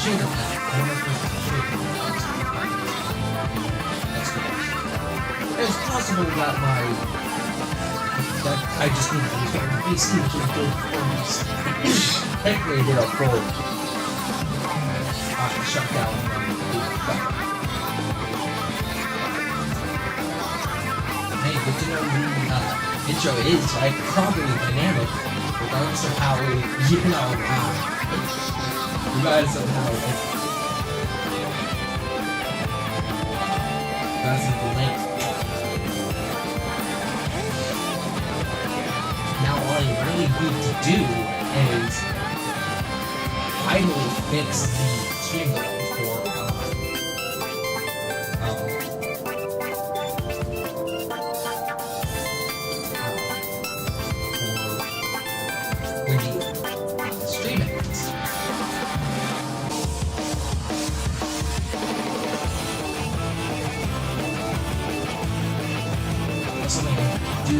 should have had it's possible that I just need to use my PC to build forms. Technically, I did a full shutdown hey, good to know the intro is like properly dynamic, regardless of how regardless of how that's the link. Now all I really need to do is finally fix the stream for when the stream ends. That's something I do.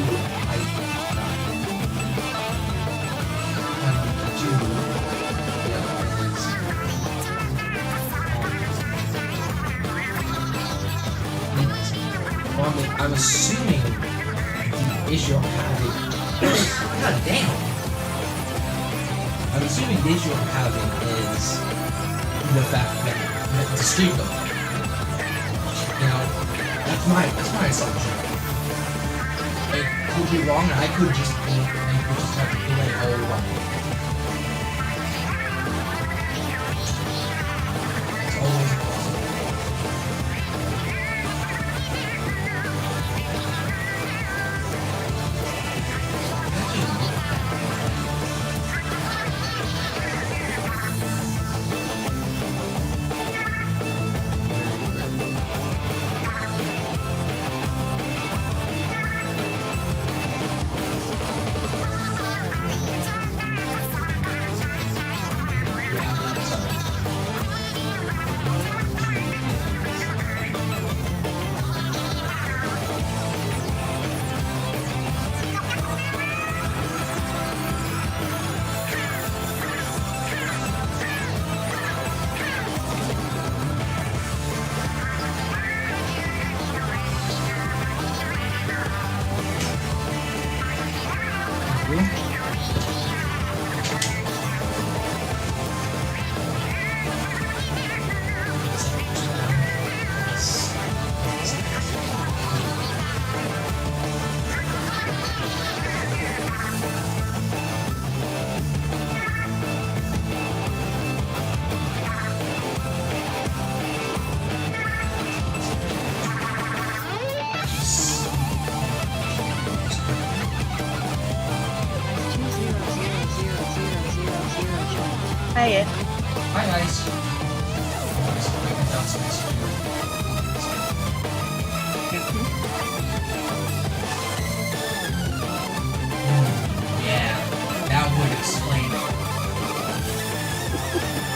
I'm assuming the issue I'm having. God damn! I'm assuming the issue I'm having is the fact that the stream goes. You know, that's my assumption. It could be wrong, and I could just have to play all wrong. It's always possible. Hiya. Hi guys. Yeah, that would explain it.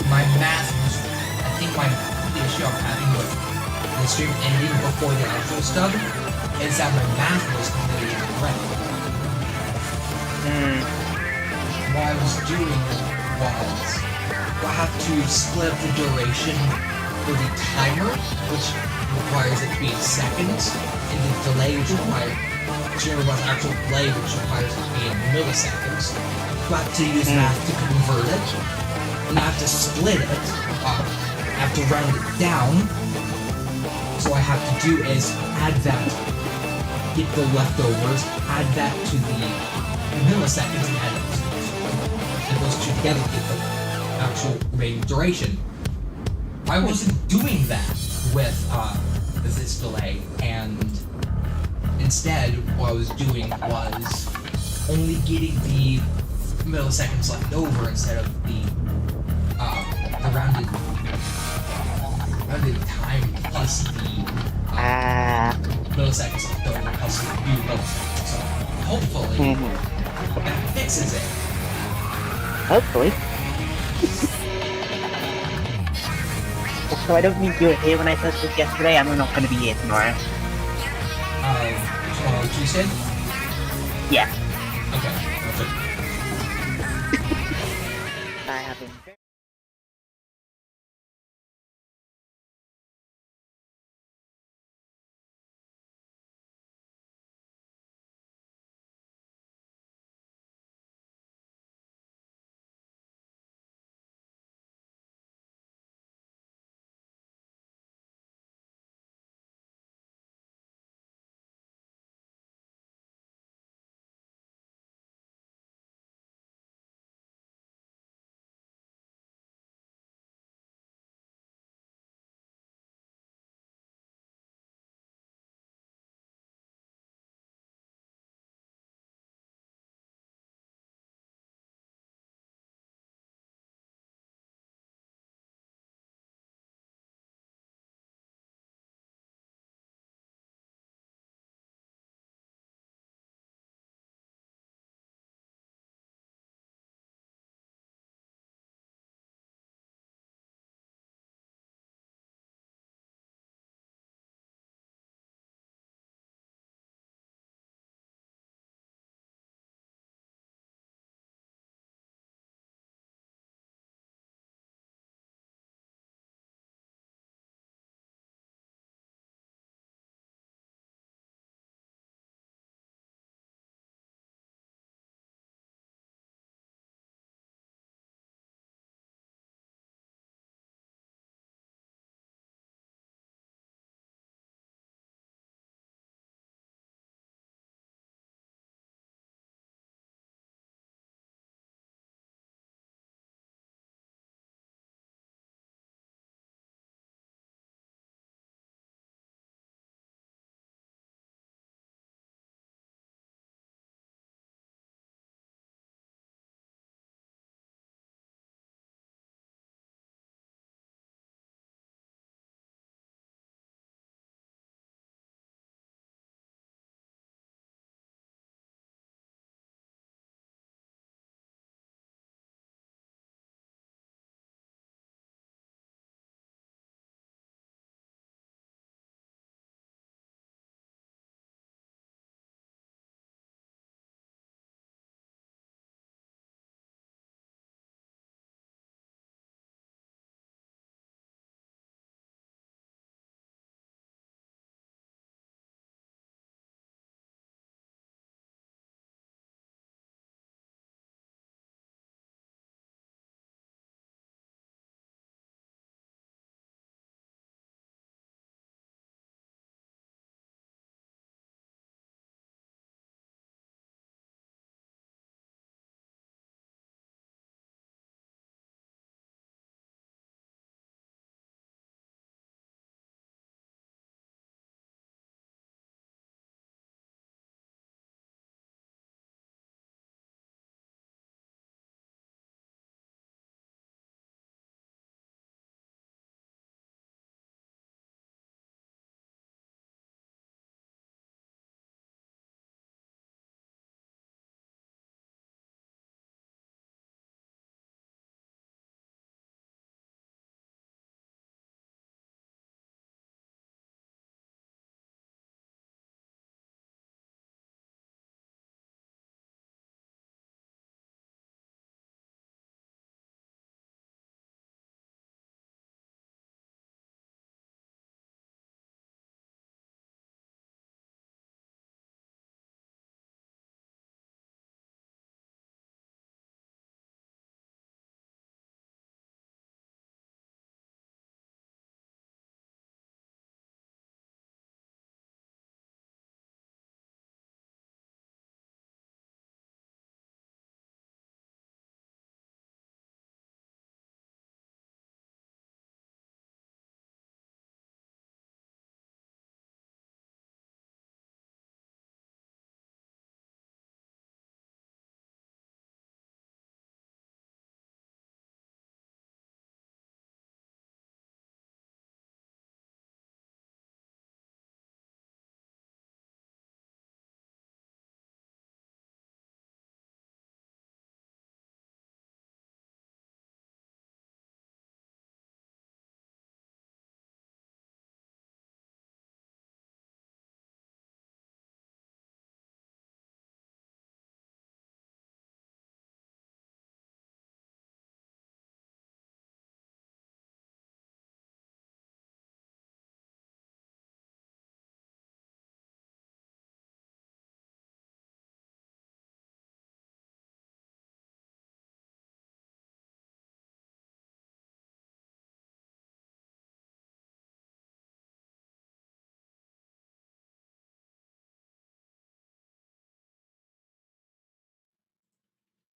My math was, I think the issue I'm having with the stream ending before the actual stub is that my math was completely incorrect. What I was doing was I have to split the duration for the timer, which requires it to be in seconds, and the delay, which requires actual play, which requires it to be in milliseconds. So I have to use math to convert it, and I have to split it. I have to round it down. So what I have to do is add that, get the leftovers, add that to the milliseconds, and add those two together to get the actual remaining duration. I wasn't doing that with this delay, and instead what I was doing was only getting the milliseconds left over instead of the rounded time plus the milliseconds left over plus the few milliseconds. So hopefully that fixes it. Hopefully. So I don't think you were here when I said this yesterday. I'm not going to be here tomorrow. Tomorrow, Tuesday? Yeah. Okay. I haven't.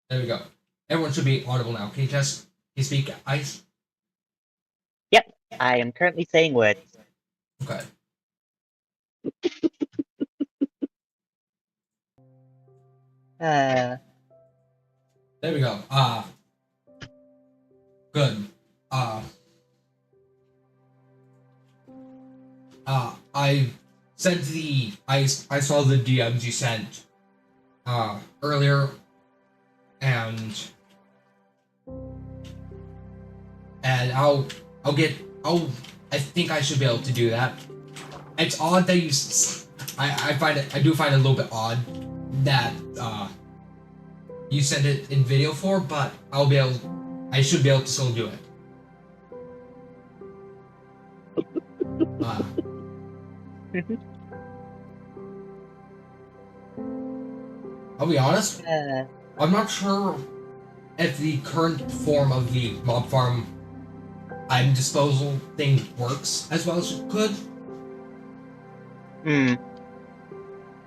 There we go. Everyone should be audible now. Can you speak ice? Yep, I am currently saying words. Okay. Uh, There we go. Good. I sent I saw the DMs you sent, earlier, and I think I should be able to do that. It's odd that I do find it a little bit odd that, you send it in video form, but I should be able to still do it. I'll be honest, I'm not sure if the current form of the mob farm item disposal thing works as well as it could.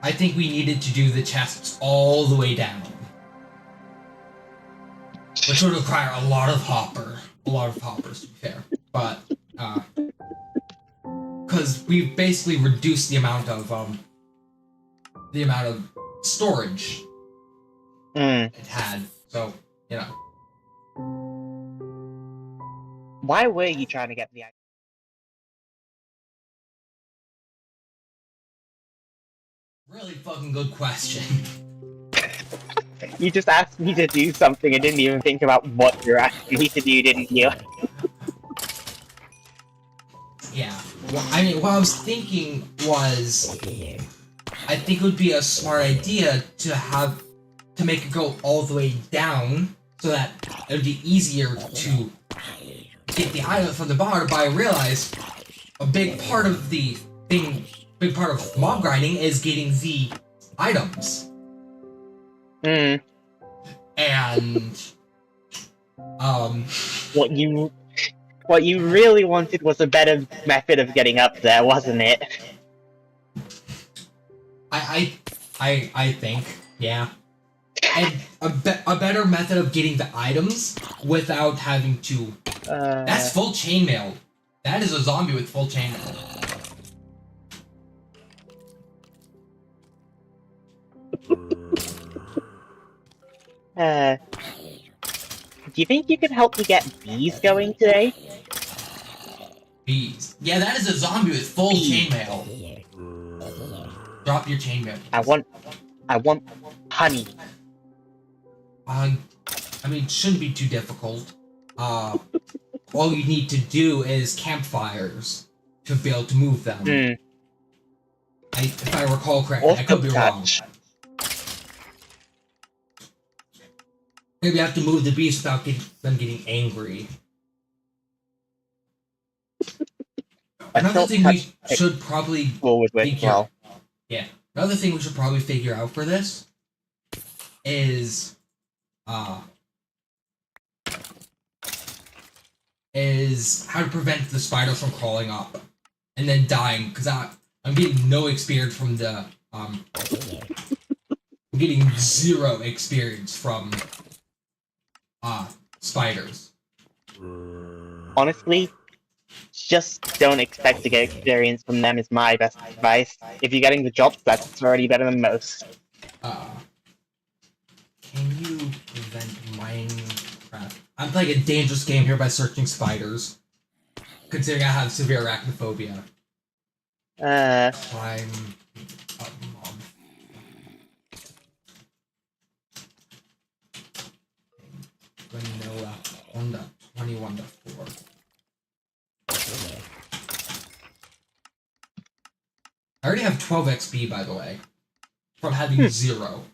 I think we needed to do the chests all the way down, which would require a lot of hoppers to be fair, but because we've basically reduced the amount of storage it had, so you know. Why were you trying to get the? Really fucking good question. You just asked me to do something and didn't even think about what you're asking me to do, didn't you? Yeah. Well, I mean, what I was thinking was, I think it would be a smart idea to make it go all the way down, so that it would be easier to get the item from the bottom. But I realized a big part of mob grinding is getting the items. And what you really wanted was a better method of getting up there, wasn't it? I think, yeah. And a better method of getting the items without having to. That's full chainmail. That is a zombie with full chainmail. Do you think you could help me get bees going today? Bees. Yeah, that is a zombie with full chainmail. Drop your chainmail. I want honey. I mean, it shouldn't be too difficult. All you need to do is campfires to be able to move them. If I recall correctly, I could be wrong. Maybe I have to move the beast without them getting angry. Another thing we should probably figure out for this is how to prevent the spiders from crawling up and then dying, because I'm getting no experience from the I'm getting 0 experience from spiders. Honestly, just don't expect to get experience from them is my best advice. If you're getting the job, that's already better than most. Can you prevent Minecraft? I'm playing a dangerous game here by searching spiders, considering I have severe arachnophobia. Climb up mob. Vanilla 1.21.4. I already have 12 XP, by the way, from having 0.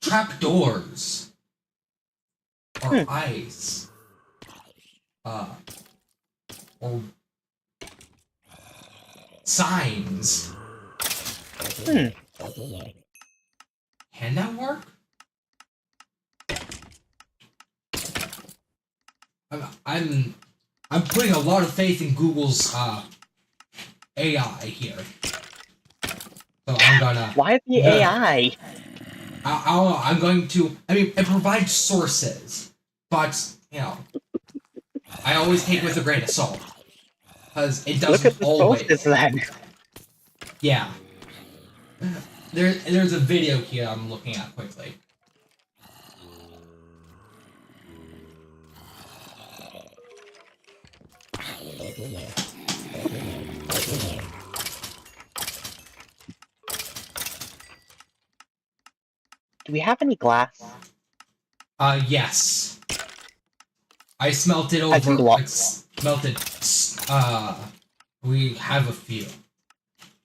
Trapdoors. Or ice. Or signs. Can that work? I'm putting a lot of faith in Google's AI here. So I'm gonna. Why the AI? I don't know. I'm going to. I mean, it provides sources, but you know, I always take it with a grain of salt because it Look at doesn't the sources always. then. Yeah. There's a video here I'm looking at quickly. Do we have any glass? Yes. I smelted As in over. blocks. Smelted. We have a few.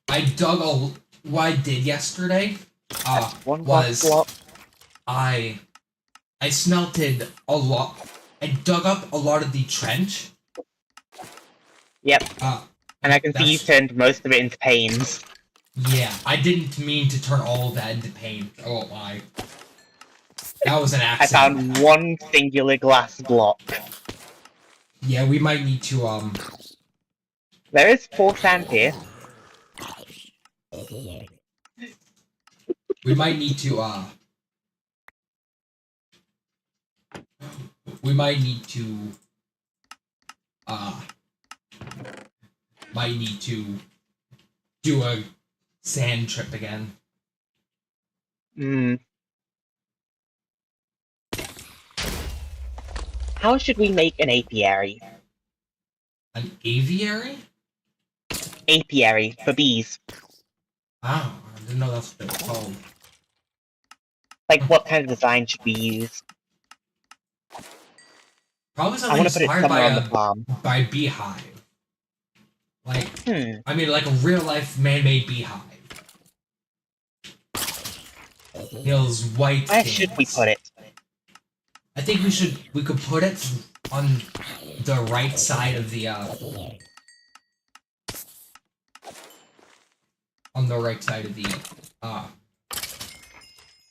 I dug a. What I did yesterday. One glass Was block. I smelted a lot. I dug up a lot of the trench. Yep. And I can see you've That's turned most of it into panes. yeah. I didn't mean to turn all of that into paint. Oh my. That was an I accident. found one singular glass block. Yeah, we might need to There is 4 sand here. we might need to we might need to uh might need to do a sand trip again. Hmm. How should we make an apiary? An aviary? Apiary for bees. Wow, I didn't know that's what it was called. Like, what kind of design should we use? Probably I something want to put it inspired somewhere on the farm. by beehive. Like Hmm. I mean like a real life man-made beehive. Those white Where things. should we put it? I think we could put it on the right side of the on the right side of the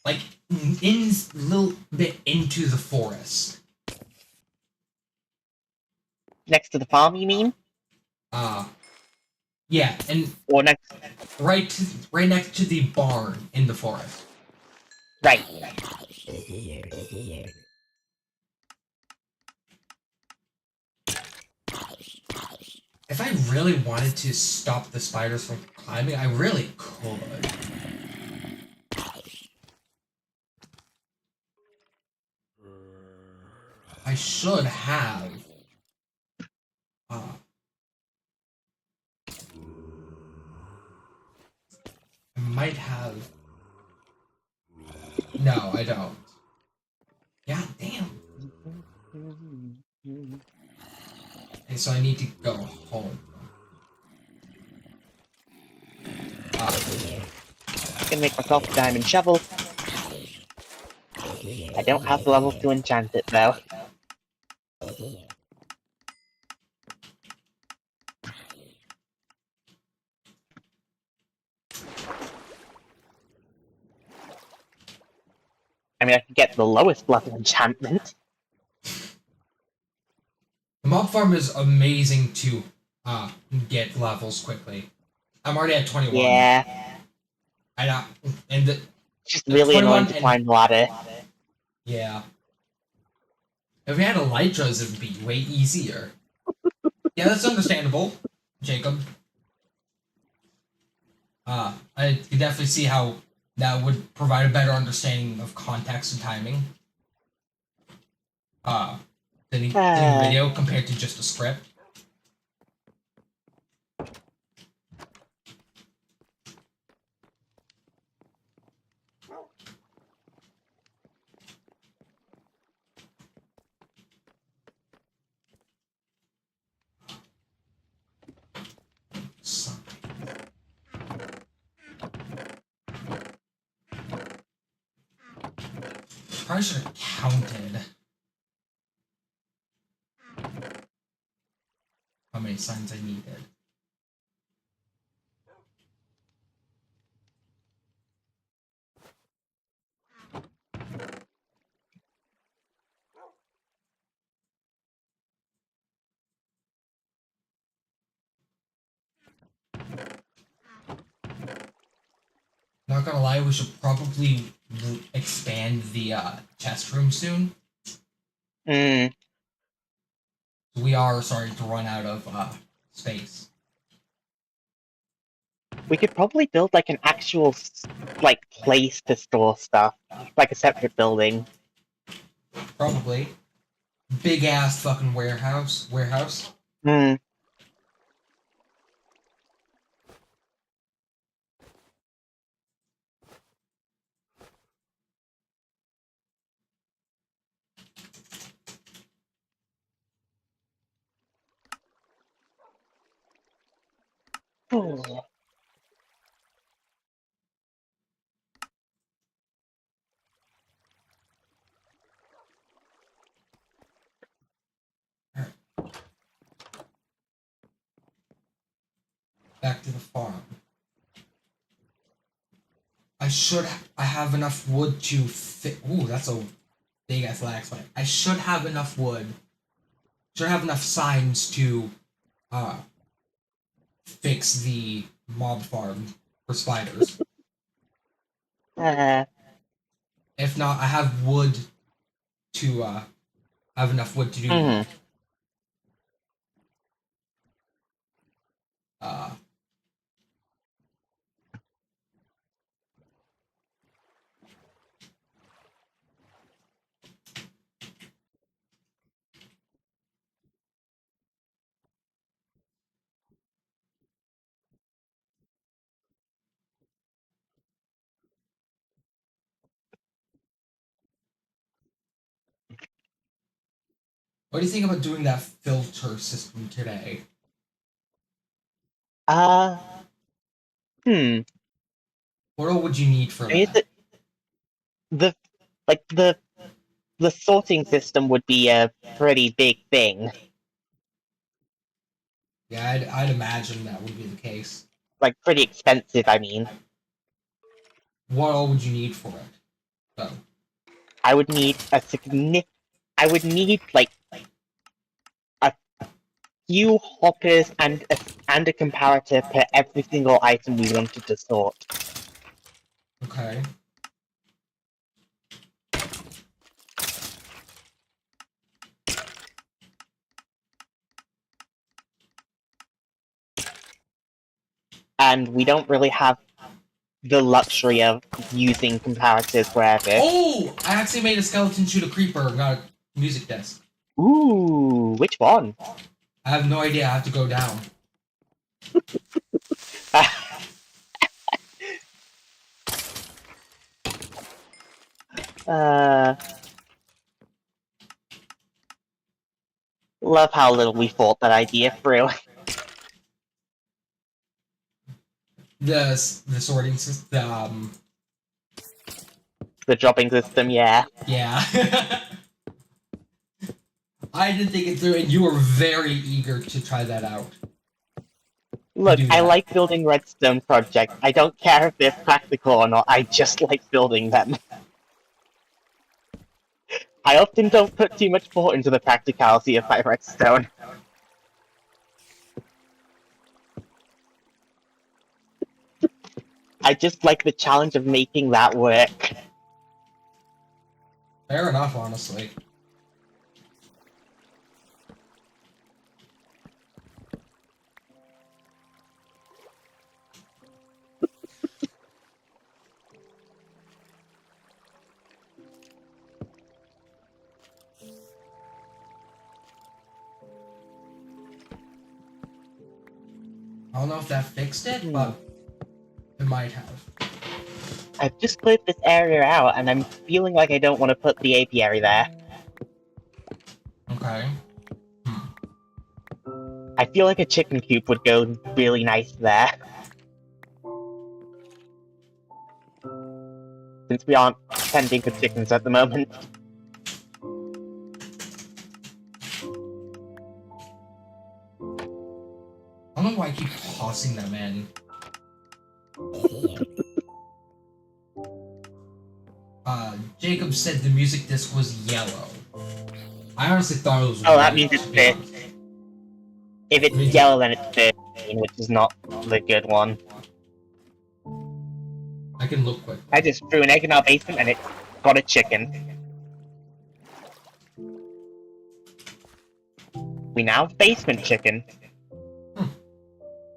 like in a little bit into the forest. Next to the farm, you mean? Yeah, and Or next... right next to the barn in the forest. Right. If I really wanted to stop the spiders from climbing, I really could. I should have. I might have. No, I don't. God damn. Okay, so I need to go home. I'm gonna make myself a diamond shovel. I don't have the levels to enchant it, though. I mean, I could get the lowest level enchantment. The mob farm is amazing to get levels quickly. I'm already at 21. Yeah. And the It's just really annoying to climb the ladder. yeah. If we had elytras, it would be way easier. Yeah, that's understandable, Jacob. I can definitely see how that would provide a better understanding of context and timing. Than a video compared to just a script. Probably should have counted how many signs I needed. Now not gonna lie, we should probably expand the chest room soon. Mm. We are starting to run out of space. We could probably build like an actual like place to store stuff, like a separate building. Probably. Big ass fucking warehouse. Hmm. Oh. Back to the farm. I have enough wood to fit. Ooh, that's a big ass lag spike. I should have enough wood. Should have enough signs to fix the mob farm for spiders. If not, I have wood to have enough wood to do Mm. What do you think about doing that filter system today? Hmm. What all would you need for Is that? it the sorting system would be a pretty big thing. Yeah, I'd imagine that would be the case. Like pretty expensive, I mean. What all would you need for it, though? I would need like a few hoppers and a comparator per every single item we wanted to sort. Okay. And we don't really have the luxury of using comparators wherever. Oh! I actually made a skeleton shoot a creeper and got a music disc. Ooh, which one? I have no idea. I have to go down. Love how little we thought that idea through. The sorting system. The dropping system, yeah. Yeah. I didn't think it through, and you were very eager to try that out. Look, I like building redstone projects. I don't care if they're practical or not, I just like building them. I often don't put too much thought into the practicality of my redstone. I just like the challenge of making that work. Fair enough, honestly. I don't know if that fixed it, but it might have. I've just cleared this area out, and I'm feeling like I don't want to put the apiary there. Okay. I feel like a chicken coop would go really nice there. Since we aren't tending for chickens at the moment. I don't know why I keep tossing them in. Jacob said the music disc was yellow. I honestly thought it was Oh, white, that means it's fit. If it's yellow, then it's 13, which is not the good one. I can look quick. I just threw an egg in our basement and it got a chicken. We now have basement chicken.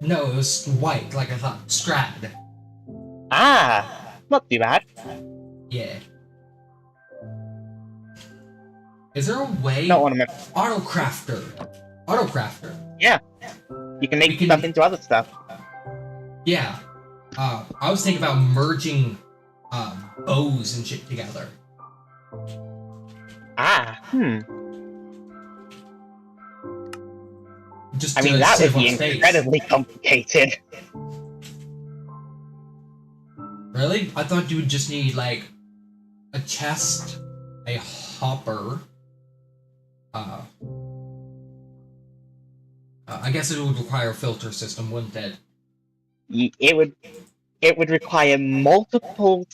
No, it was white, like I thought. Strad. Ah, not too bad. Yeah. Is there a way? Not one of my... Autocrafter. Autocrafter. Yeah. You can make stuff into other stuff. Yeah. I was thinking about merging bows and shit together. Ah, Just I mean, that would be incredibly complicated. Really? I thought you would just need, like, a chest, a hopper, I guess it would require a filter system, wouldn't it? It would require multiple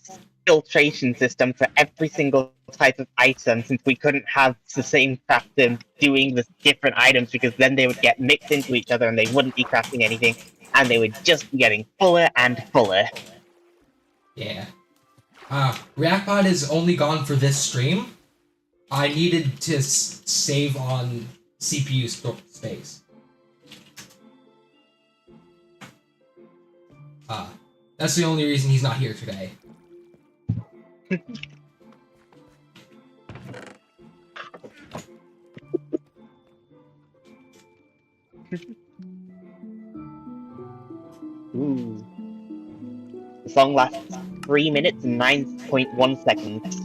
filtration systems for every single type of item, since we couldn't have the same crafter doing the different items, because then they would get mixed into each other and they wouldn't be crafting anything, and they would just be getting fuller and fuller. Yeah. ReactPod is only gone for this stream. I needed to save on CPU space. That's the only reason he's not here today. Ooh. The song lasts 3 minutes and 9.1 seconds.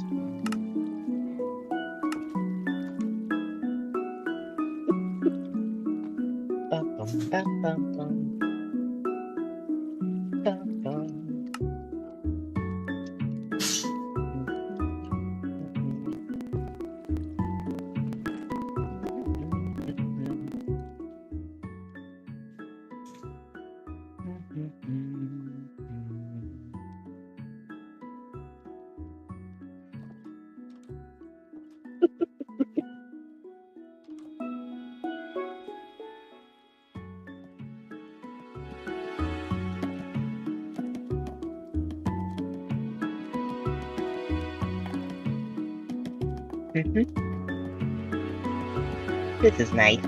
This is nice.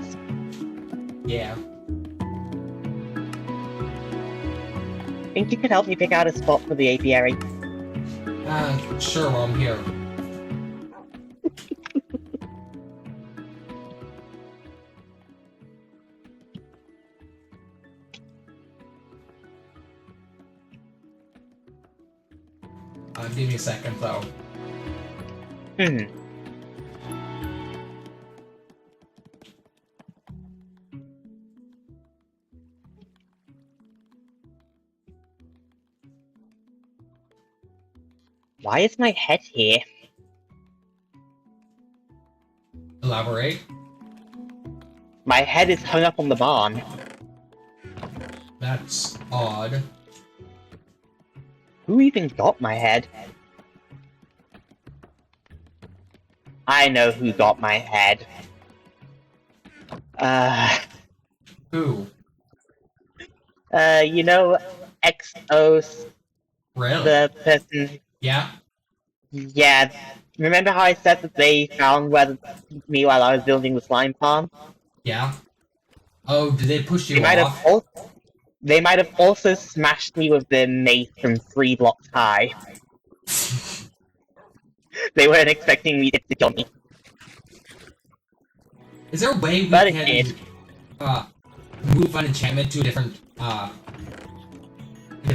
Yeah. Think you could help me pick out a spot for the apiary? Sure, while I'm here. Give me a second, though. Why is my head here? Elaborate. My head is hung up on the barn. That's odd. Who even got my head? I know who got my head. Who? You know, Exos. Really? The person. Yeah? Yeah. Remember how I said that they found me while I was building the slime farm? Yeah? Oh, did they push you off? They might have also smashed me with their mace from 3 blocks high. They weren't expecting me to kill me. Is there a way we can move an enchantment to a different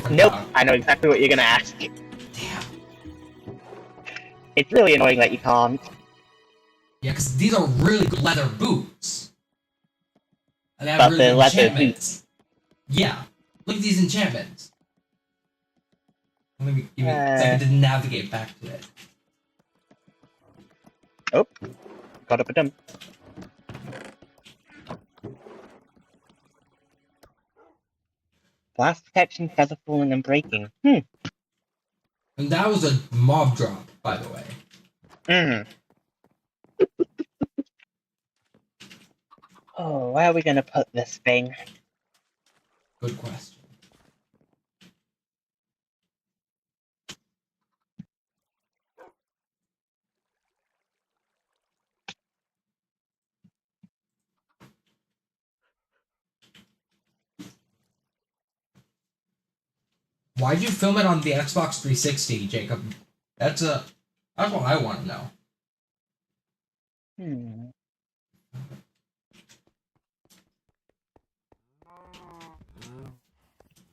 nope, I know exactly what you're gonna ask. Damn. It's really annoying that you can't. Yeah, because these are really good leather boots. And they have But really they're good leather enchantments. Yeah. Look at these enchantments. Let me give me a second to navigate back to it. Oh. Got up a dump. Blast protection, feather falling, and breaking. And that was a mob drop, by the way. Oh, where are we gonna put this thing? Good question. Why'd you film it on the Xbox 360, Jacob? That's what I want to know.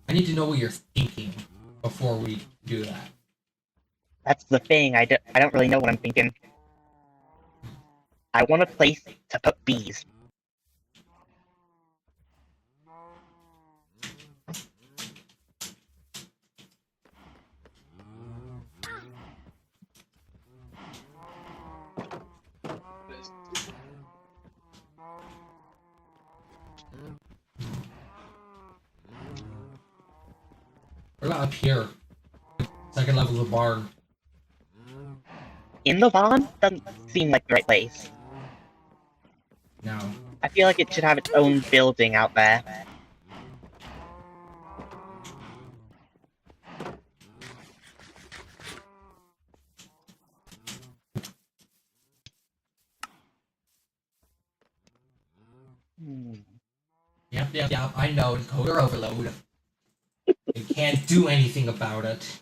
I need to know what you're thinking before we do that. That's the thing. I don't really know what I'm thinking. I want a place to put bees. What about up here? Second level of the barn. In the barn doesn't seem like the right place. No. I feel like it should have its own building out there. Yep, I know, encoder overload. You can't do anything about it.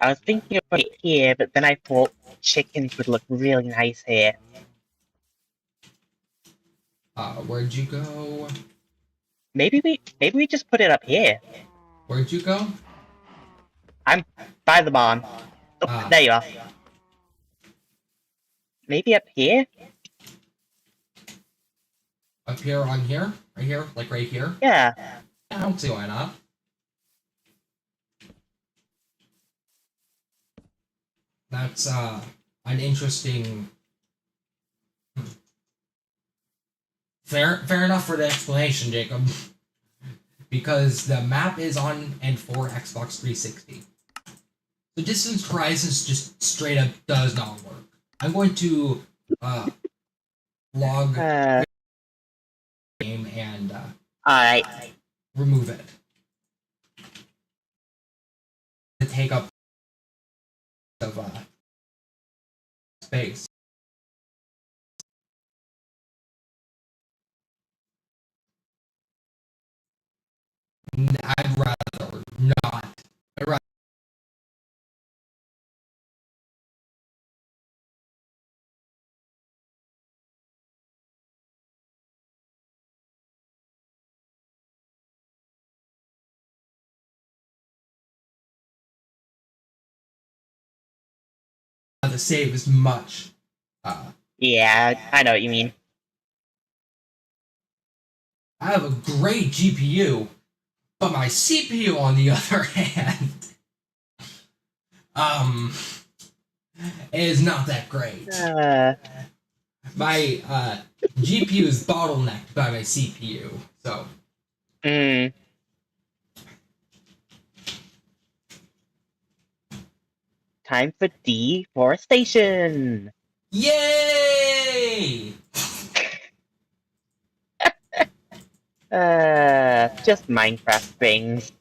I was thinking of putting it here, but then I thought chickens would look really nice here. Where'd you go? Maybe we just put it up here. Where'd you go? I'm by the barn. Oh, there you are. Maybe up here? Up here, on here? Right here? Like right here? Yeah. I don't see why not. That's, an interesting... Fair enough for the explanation, Jacob. Because the map is on and for Xbox 360. The distance horizons just straight up does not work. I'm going to, log game and, Alright. remove it. To take up of, space. I'd rather not. I'd rather to save as much. Yeah, I know what you mean. I have a great GPU, but my CPU, on the other hand, is not that great. My GPU is bottlenecked by my CPU, so. Time for deforestation. Yay! Just Minecraft things.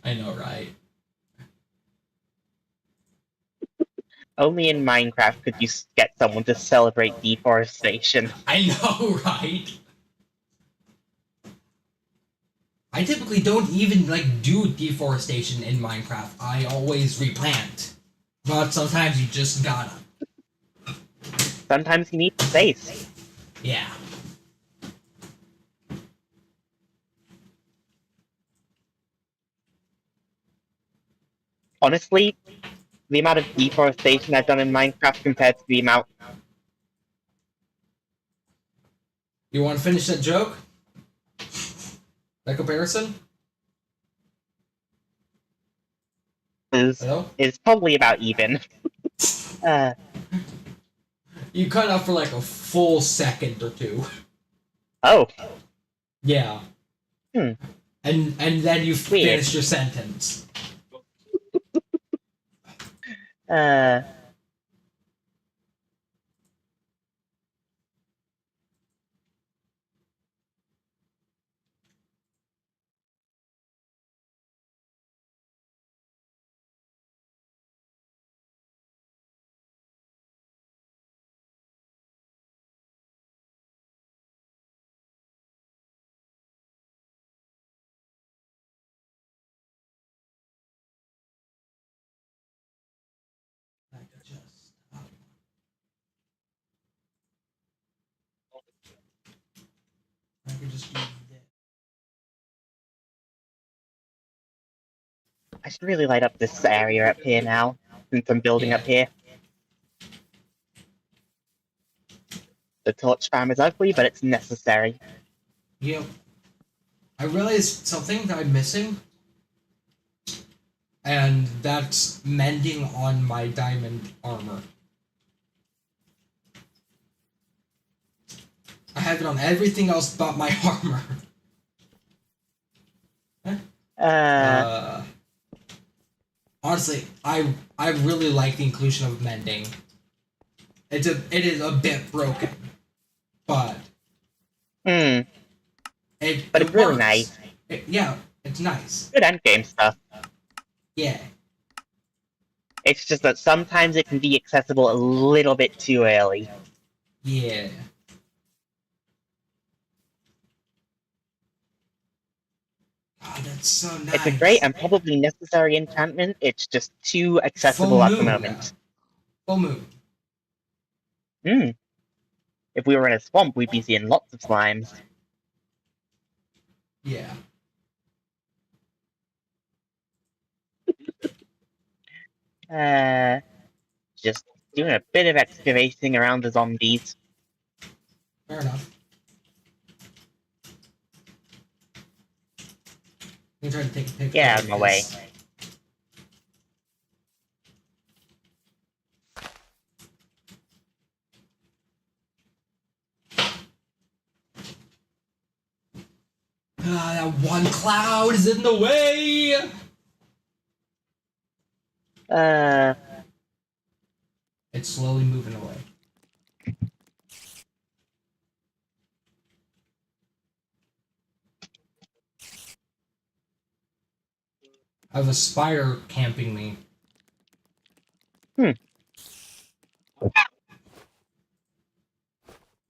I know, right? Only in Minecraft could you get someone to celebrate deforestation. I know, right? I typically don't even, like, do deforestation in Minecraft. I always replant. But sometimes you just gotta. Sometimes you need space. Yeah. Honestly, the amount of deforestation I've done in Minecraft compared to the amount... You want to finish that joke? That comparison? is probably about even. You cut out for like a full second or two. Oh. Yeah. And then you finish your sentence. I could just do this. I should really light up this area up here now, since I'm building up here. The torch farm is ugly, but it's necessary. Yep. I realized something that I'm missing, and that's mending on my diamond armor. I have it on everything else but my armor. Honestly, I really like the inclusion of mending. It is a bit broken, but but it it's really works. nice. Yeah, it's nice. Good endgame stuff. Yeah. It's just that sometimes it can be accessible a little bit too early. Yeah. Oh, that's so nice. It's a great and probably necessary enchantment. It's just too accessible at the moment. Full moon. If we were in a swamp, we'd be seeing lots of slimes. Yeah. Just doing a bit of excavating around the zombies. Fair enough. I'm trying to take a picture. Get out of my way. That one cloud is in the way! It's slowly moving away. I have a spider camping me.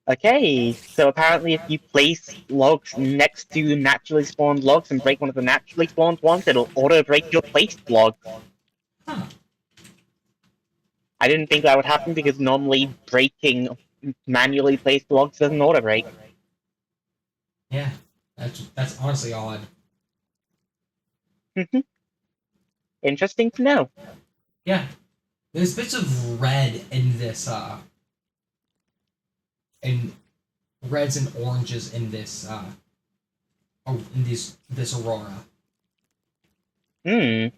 Okay, so apparently if you place logs next to naturally spawned logs and break one of the naturally spawned ones, it'll auto-break your placed log. Huh. I didn't think that would happen because normally breaking manually placed logs doesn't auto-break. Yeah, that's honestly odd. Interesting to know. Yeah. There's bits of red in this, and reds and oranges in this, this aurora. Oh.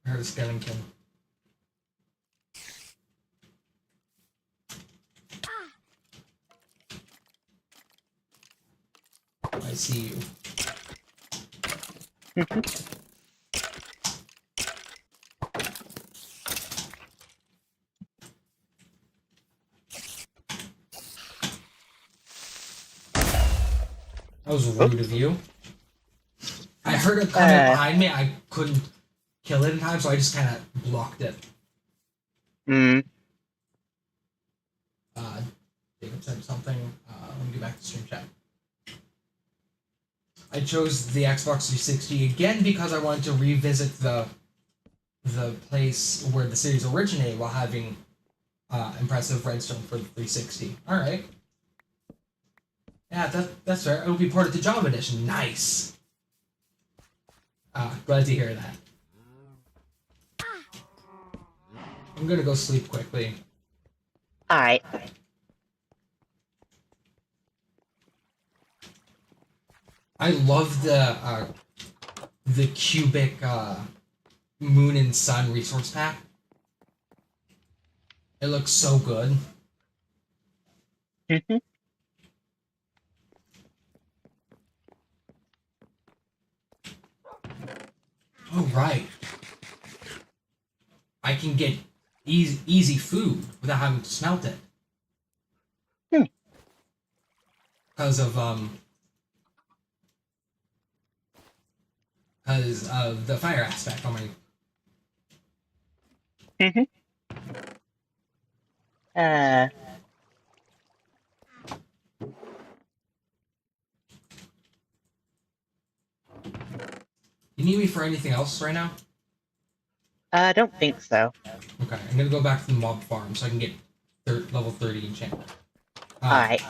I heard a skeleton. I see you. That was rude of you. I heard it coming behind me. I couldn't kill it in time, so I just kind of blocked it. David said something. Let me get back to stream chat. I chose the Xbox 360 again because I wanted to revisit the place where the series originated while having impressive redstone for the 360. All right. Yeah, that's fair. It'll be part of the Java edition. Nice. Glad to hear that. I'm gonna go sleep quickly. Alright. I love the cubic moon and sun resource pack. It looks so good. Oh right. I can get easy food without having to smelt it. Because of the fire aspect on my. You need me for anything else right now? I don't think so. Okay, I'm gonna go back to the mob farm so I can get level 30 enchantment. Alright.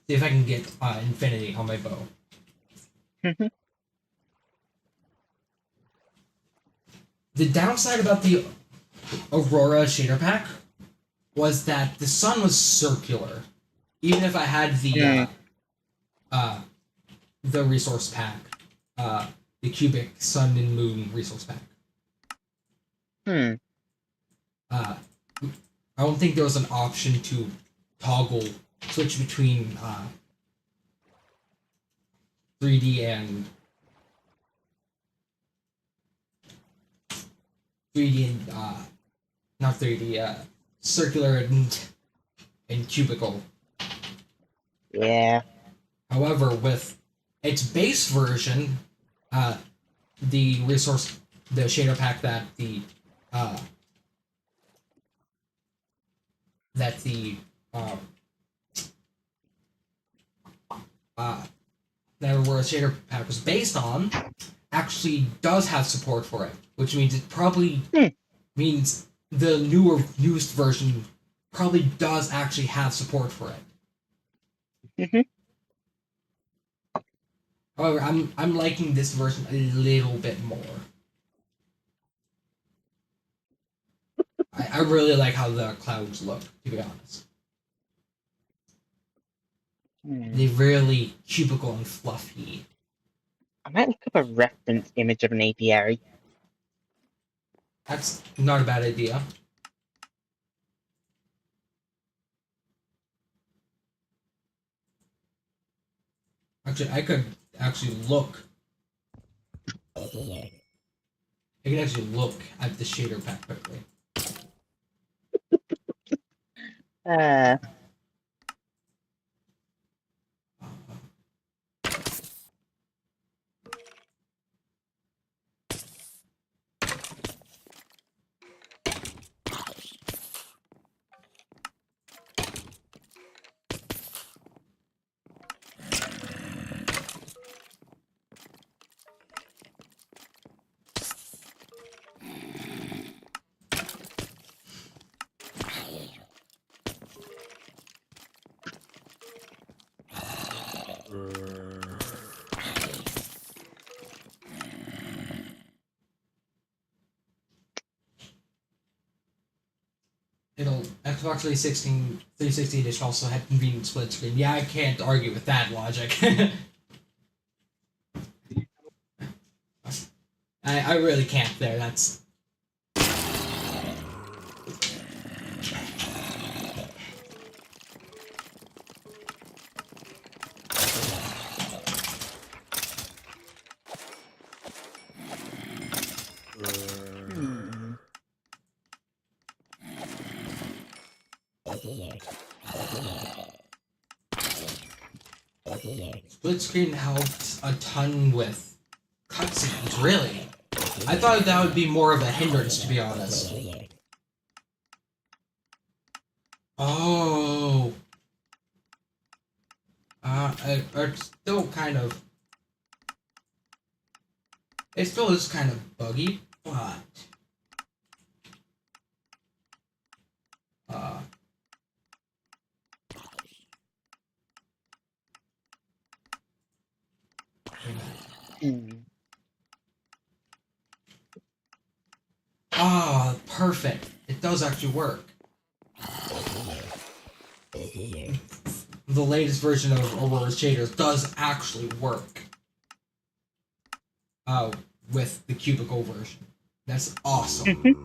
See if I can get infinity on my bow. The downside about the Aurora shader pack was that the sun was circular. Even if I had the resource pack, the cubic sun and moon resource pack. I don't think there was an option to switch between 3D and not 3D, circular and cubical. Yeah. However, with its base version, the shader pack that Aurora shader pack was based on actually does have support for it, which means it probably means the newest version probably does actually have support for it. However, I'm liking this version a little bit more. I really like how the clouds look, to be honest. They're really cubical and fluffy. I might look up a reference image of an apiary. That's not a bad idea. Actually, I could actually look. I can actually look at the shader pack quickly. Xbox 360 edition also had convenient split screen. Yeah, I can't argue with that logic. I really can't there. That's. Split screen helped a ton with cutscenes, really. I thought that would be more of a hindrance, to be honest. Oh. It's still kind of... It still is kind of buggy, but... Ah, perfect. It does actually work. The latest version of Aurora's shaders does actually work. with the cubicle version. That's awesome.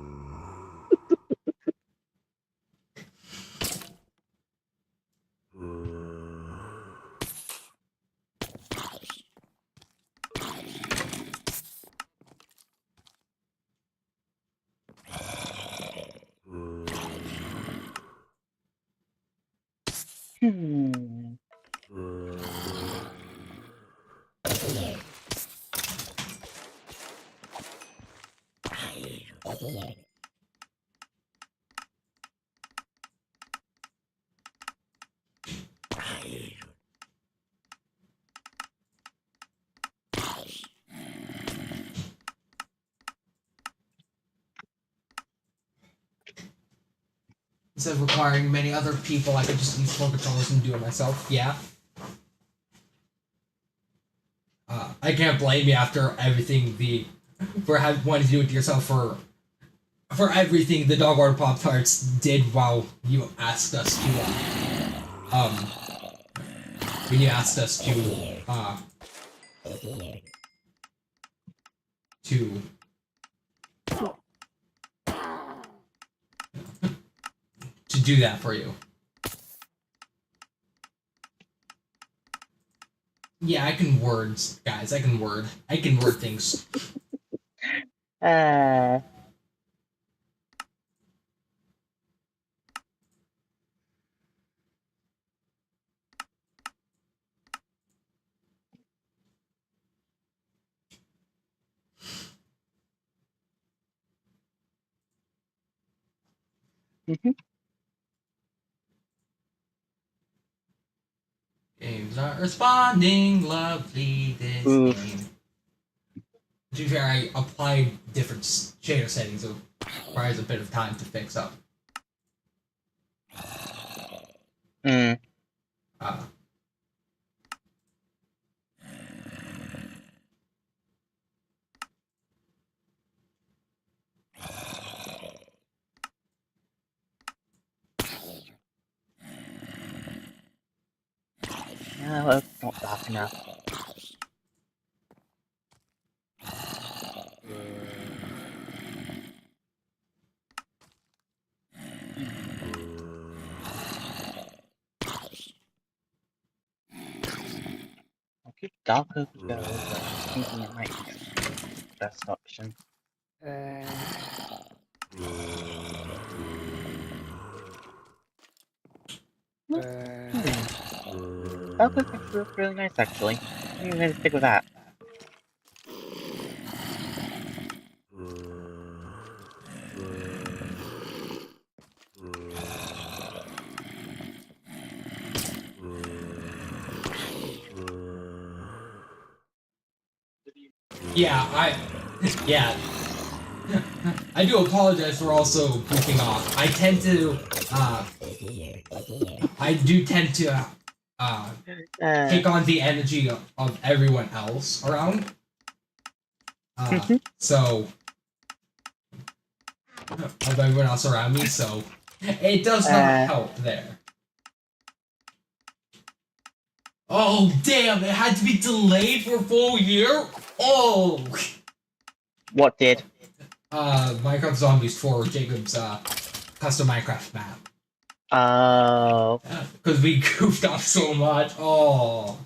Hmm. Instead of requiring many other people, I could just use 4 controllers and do it myself. Yeah. I can't blame you after everything for wanting to do it yourself for everything the dog water pop tarts did while you asked us to when you asked us to do that for you. Yeah, I can words, guys. I can word things. Game's not responding, lovely this game. To be fair, I applied different shader settings, so it requires a bit of time to fix up. No, it's not dark enough. Okay, darker we go, but I'm thinking it might be the best option. Darker actually looks really nice, actually. I'm gonna stick with that. Yeah, I do apologize for also goofing off. I tend to, take on the energy of everyone else around. So, of everyone else around me, so it does not help there. Oh, damn, it had to be delayed for a full year? Oh! What did? Minecraft Zombies for Jacob's, custom Minecraft map. Oh. Because we goofed off so much. Oh.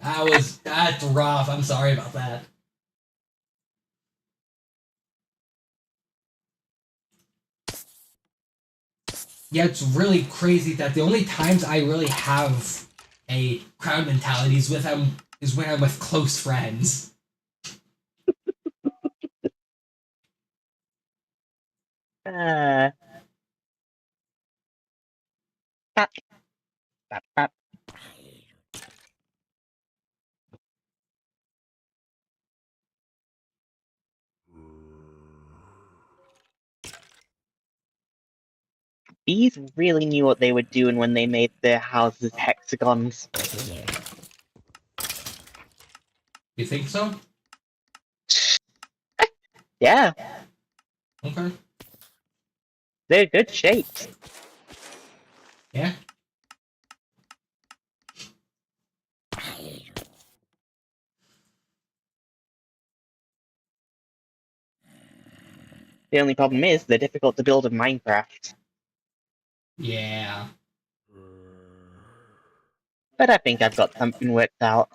That's rough. I'm sorry about that. Yeah, it's really crazy that the only times I really have a crowd mentality is when I'm with close friends. Bees really knew what they were doing when they made their houses hexagons. You think so? Yeah. Okay. They're good shapes. Yeah. The only problem is they're difficult to build in Minecraft. Yeah. But I think I've got something worked out.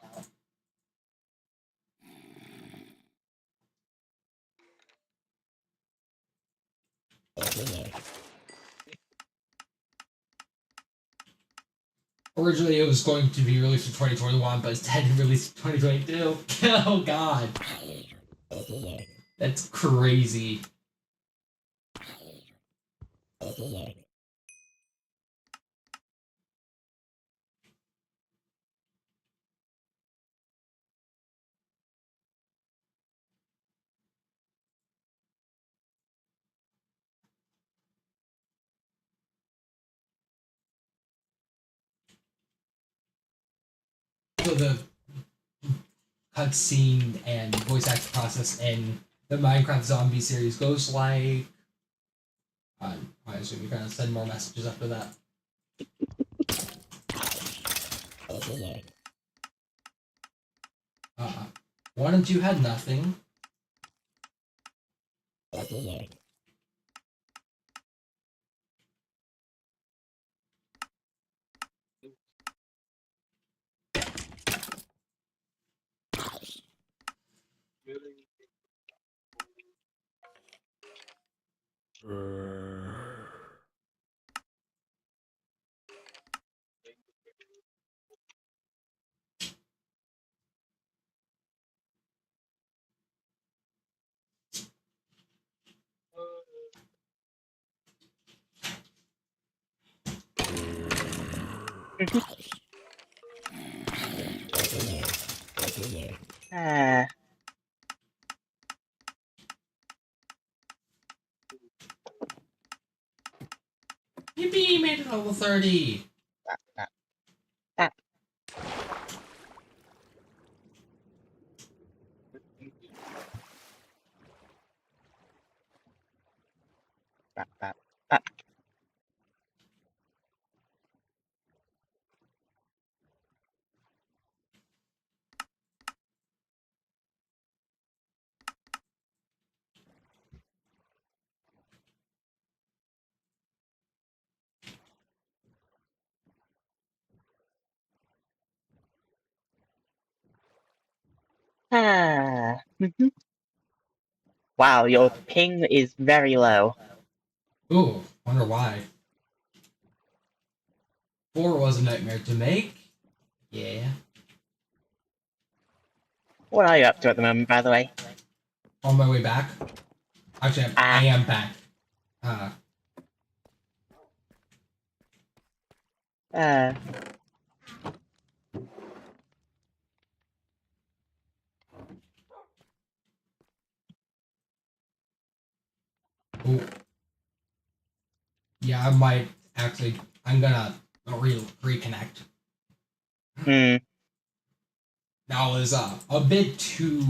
Originally, it was going to be released in 2021, but it's had to release in 2022. Oh god. That's crazy. So the cutscene and voice acting process in the Minecraft zombie series goes like... I assume you're gonna send more messages after that. One and two had nothing. Yippee! Made it level 30! Wow, your ping is very low. Ooh, wonder why. 4 was a nightmare to make. Yeah. What are you up to at the moment, by the way? On my way back. Actually, I am back. Ooh. Yeah, I might actually... I'm gonna reconnect. Hmm. That was a bit too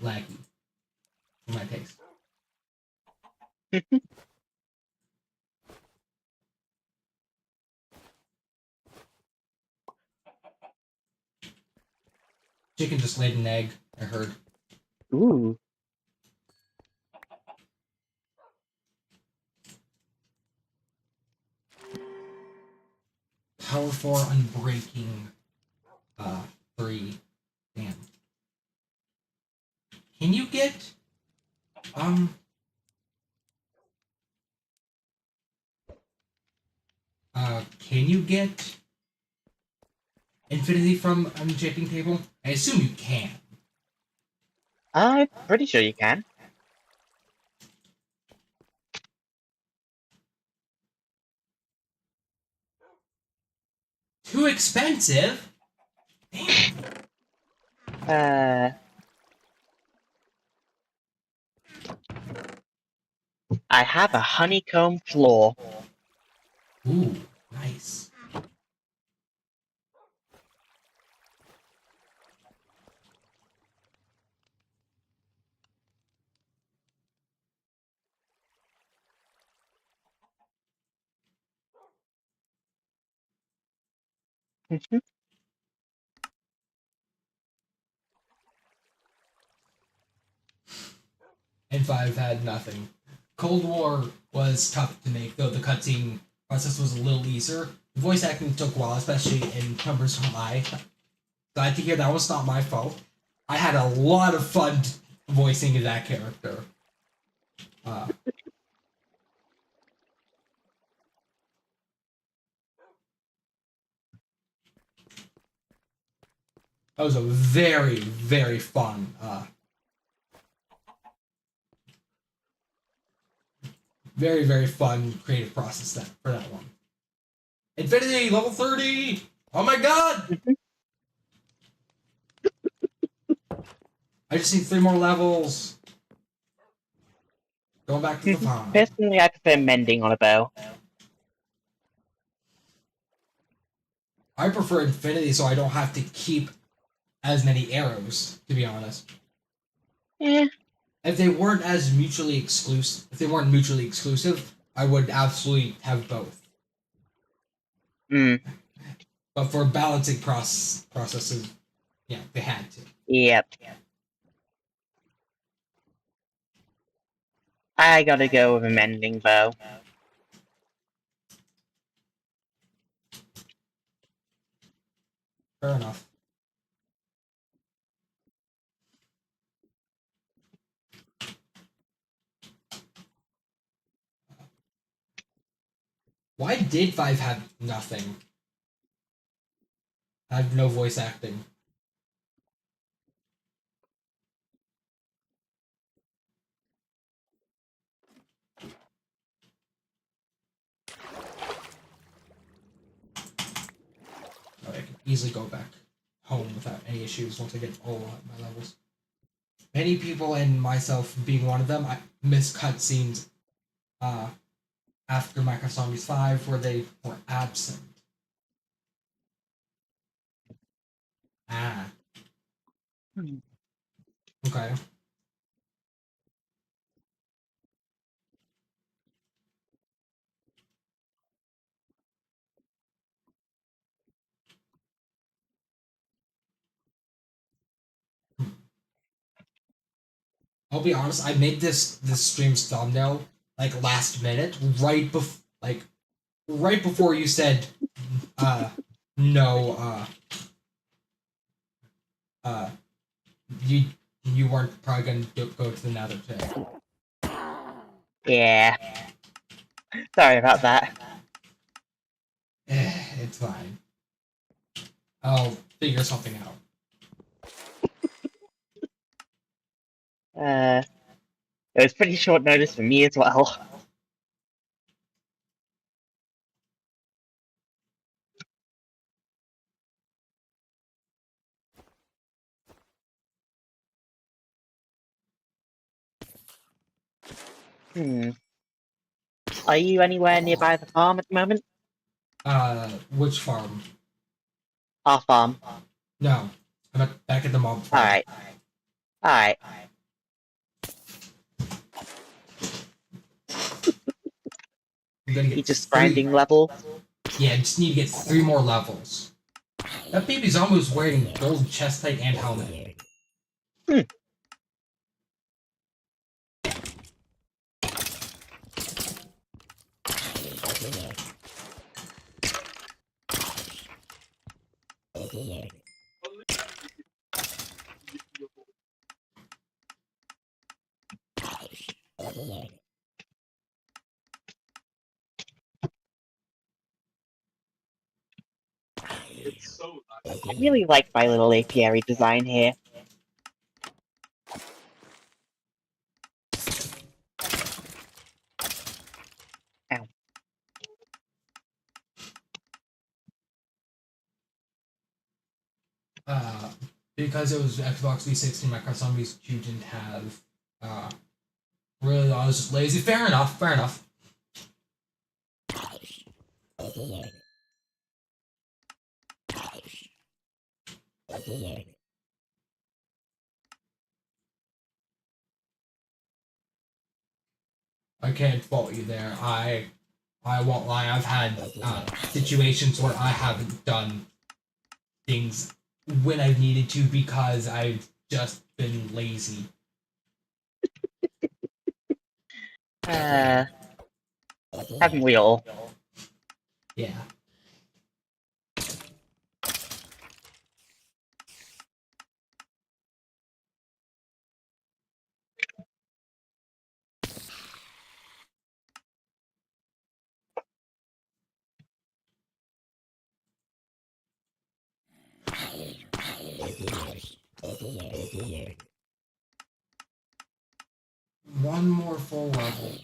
laggy for my taste. Chicken just laid an egg, I heard. Ooh. Power 4 Unbreaking 3. Damn. Can you get can you get infinity from Unshaping Table? I assume you can. I'm pretty sure you can. Too expensive? Damn. I have a honeycomb floor. Ooh, nice. And 5 had nothing. Cold War was tough to make, though the cutscene process was a little easier. The voice acting took a while, especially in Numbers High. Glad to hear that was not my fault. I had a lot of fun voicing that character. That was a very, very fun, very, very fun creative process for that one. Infinity, level 30! Oh my god! I just need 3 more levels. Going back to the farm. Personally, I prefer mending on a bow. I prefer Infinity so I don't have to keep as many arrows, to be honest. Yeah. If they weren't mutually exclusive, I would absolutely have both. But for balancing processes, yeah, they had to. Yep. I gotta go with a mending bow. Fair enough. Why did 5 have nothing? I have no voice acting. Oh, I can easily go back home without any issues once I get all my levels. Many people, and myself being one of them, I miss cutscenes after Minecraft Zombies 5 where they were absent. Ah. Okay. I'll be honest, I made this stream's thumbnail like last minute, right before you said no uh you weren't probably gonna go to the nether today. Yeah. Sorry about that. It's fine. I'll figure something out. It was pretty short notice for me as well. Are you anywhere nearby the farm at the moment? Which farm? Our farm. No. I'm back at the mob farm. Alright. Alright. You just grinding level? Yeah, I just need to get 3 more levels. That baby's almost wearing gold chest plate and helmet. I really like my little apiary design here. Ow. Because it was Xbox 360, Microsoft Zombies 2 didn't have, really, I was just lazy. Fair enough, fair enough. I can't fault you there. I won't lie. I've had situations where I haven't done things when I've needed to because I've just been lazy. Haven't we all? Yeah. One more full level.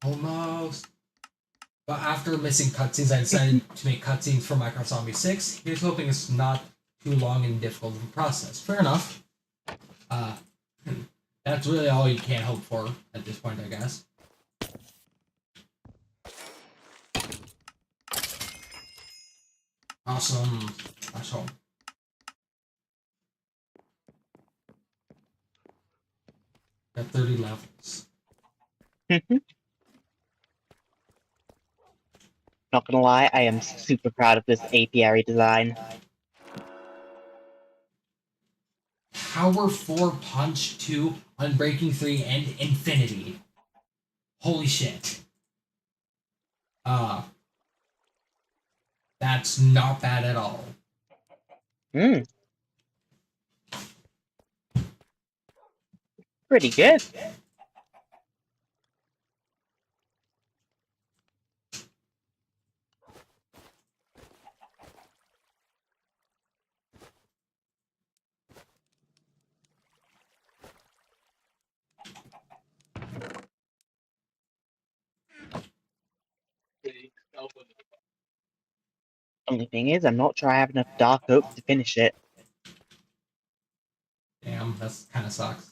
Almost. But after missing cutscenes, I decided to make cutscenes for Minecraft Zombie 6. Here's hoping it's not too long and difficult of a process. Fair enough. That's really all you can hope for at this point, I guess. Awesome. That's home. Got 30 levels. Not gonna lie, I am super proud of this apiary design. Power 4, Punch 2, Unbreaking 3, and Infinity. Holy shit. That's not bad at all. Pretty good. Only thing is, I'm not sure I have enough dark oak to finish it. Damn, that kind of sucks.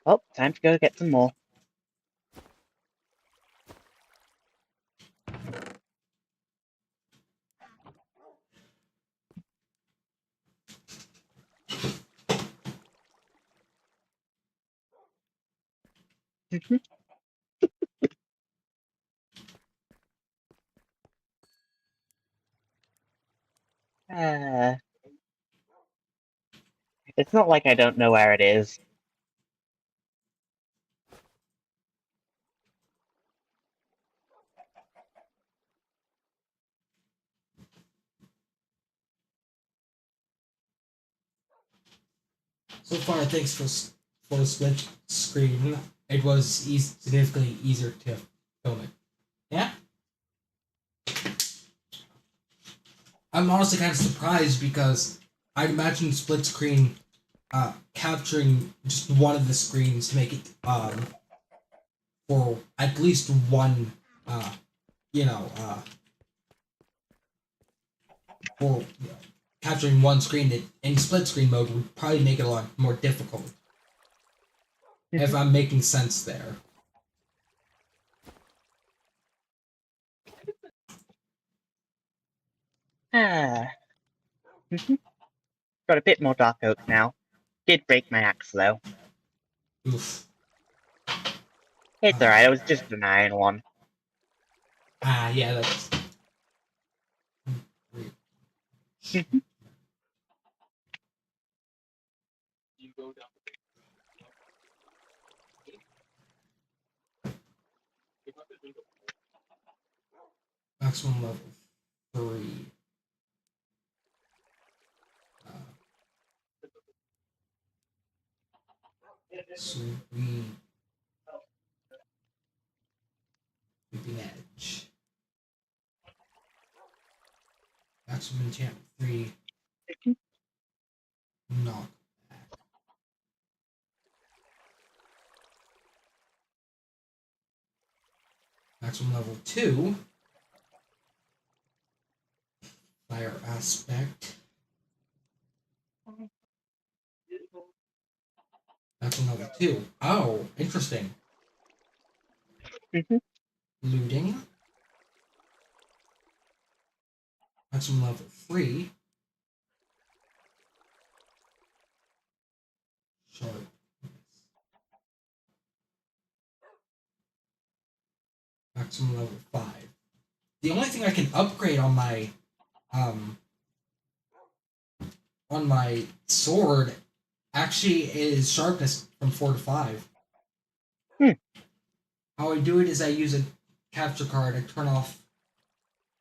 Oh, time to go get some more. It's not like I don't know where it is. So far, thanks for split screen. It was significantly easier to film it. Yeah? I'm honestly kind of surprised because I'd imagine split screen capturing just one of the screens to make it for at least one for capturing one screen in split screen mode would probably make it a lot more difficult. If I'm making sense there. Got a bit more dark oak now. Did break my axe though. Oof. It's alright, it was just an iron one. Yeah, that's... Maximum level 3. Sweet. Maximum enchantment 3. Knock. Maximum level 2. Fire aspect. Maximum level 2. Oh, interesting. Looting. Maximum level 3. Sharp. Maximum level 5. The only thing I can upgrade on my sword actually is sharpness from 4 to 5. How I do it is I use a capture card, I turn off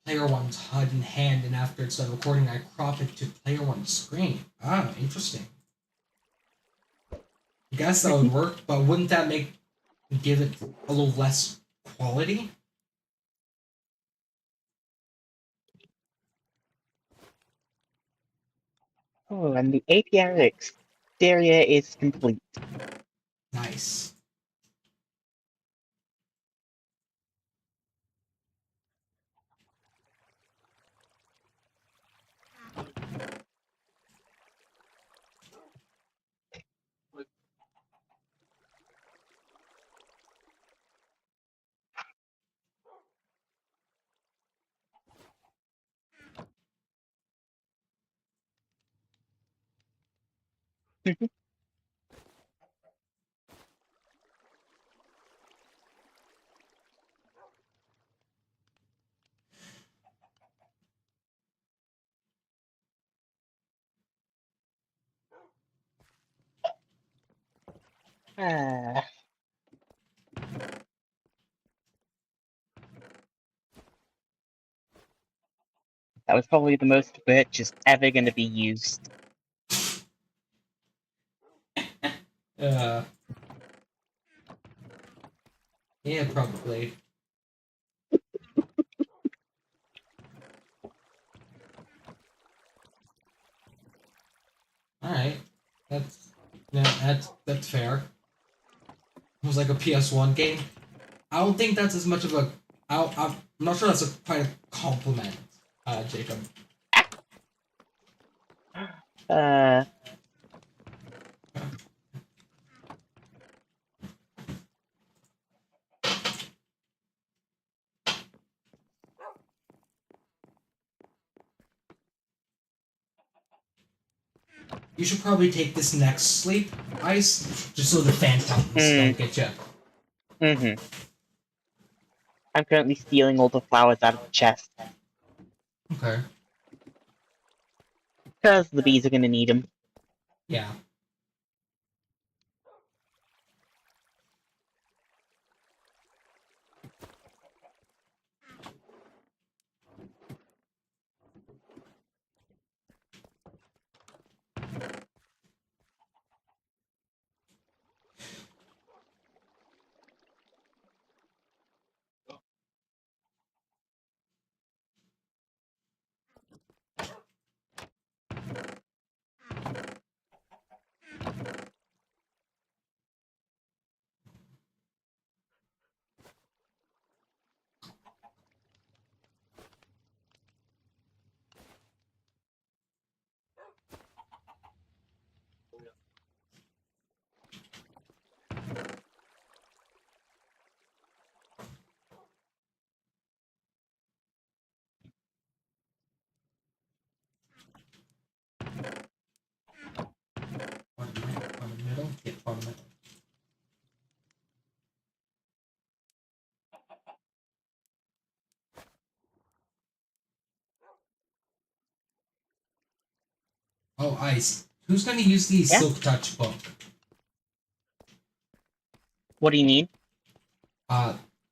player 1's HUD in hand, and after it's done recording, I crop it to player 1's screen. Ah, interesting. I guess that would work, but wouldn't that give it a little less quality? Oh, and the API exterior is complete. Nice. That was probably the most purchase ever going to be used. Yeah, probably. Alright. That's fair. It was like a PS1 game. I don't think that's as much of a... I'm not sure that's quite a compliment, Jacob. You should probably take this next sleep, Ice, just so the phantoms don't get you. I'm currently stealing all the flowers out of the chest. Okay. Because the bees are going to need them. Yeah. Fundamental, get fundamental. Oh, Ice. Who's going to use the Silk Touch book? What do you need?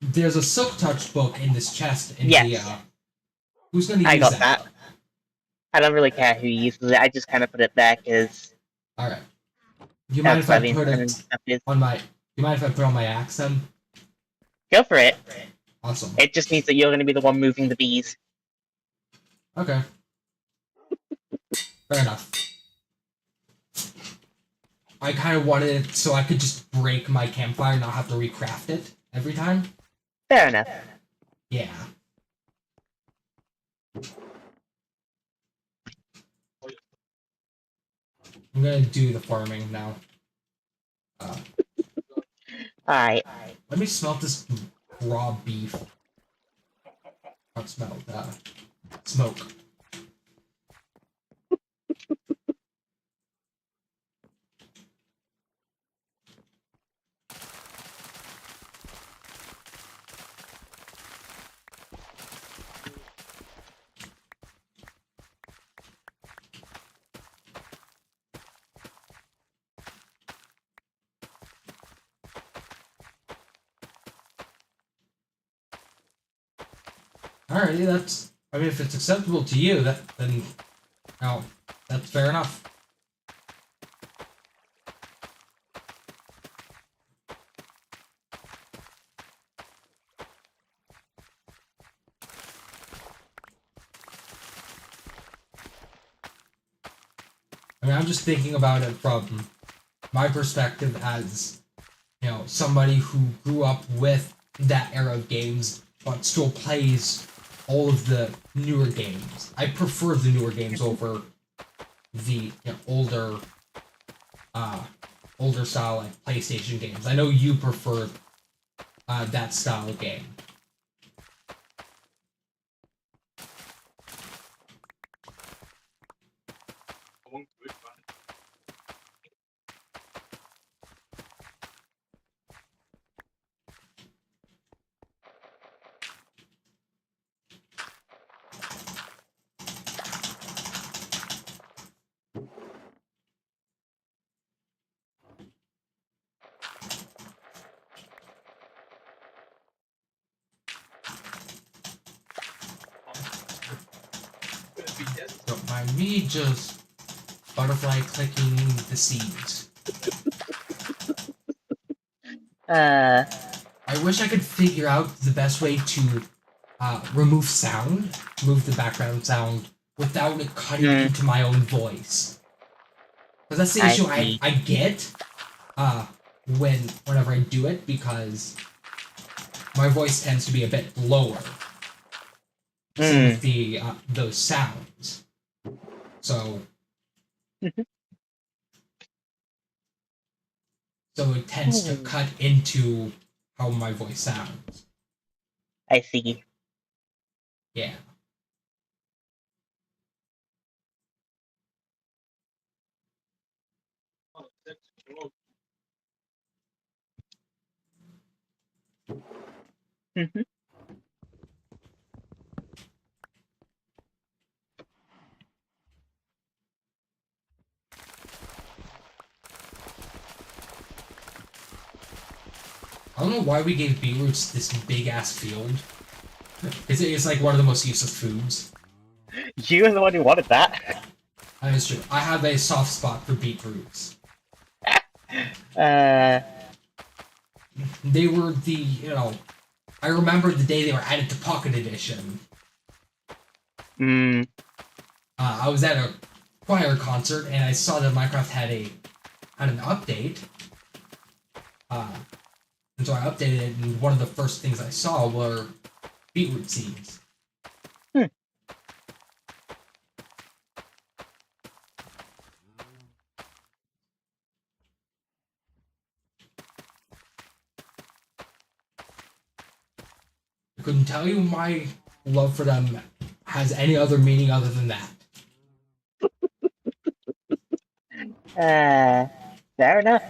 There's a Silk Touch book in this chest in the, who's going to use got that? I don't really care who uses it, I just kind of put it there because... Alright. Do you mind if I put it on my... Do you mind if I put it on my axe then? Go for it. Awesome. It just means that you're going to be the one moving the bees. Okay. Fair enough. I kind of wanted it so I could just break my campfire and not have to recraft it every time. Fair enough. Yeah. I'm gonna do the farming now. Alright. Let me smelt this raw beef. Not smelt, smoke. Alrighty, that's... I mean, if it's acceptable to you, then... Oh, that's fair enough. I mean, I'm just thinking about it from my perspective as, you know, somebody who grew up with that era of games, but still plays all of the newer games. I prefer the newer games over the older style like PlayStation games. I know you prefer that style of game. Don't mind me just butterfly clicking the seeds. I wish I could figure out the best way to remove sound, remove the background sound, without it cutting into my own voice. Because that's the issue I get whenever I do it, because my voice tends to be a bit lower. With the those sounds. So so it tends to cut into how my voice sounds. I see. Yeah. I don't know why we gave beetroots this big-ass field. It's like one of the most useless foods. You were the one who wanted that. That is true. I have a soft spot for beetroots. They were the, I remember the day they were added to Pocket Edition. I was at a choir concert and I saw that Minecraft had an update. And so I updated it, and one of the first things I saw were beetroot seeds. I couldn't tell you my love for them has any other meaning other than that. Fair enough.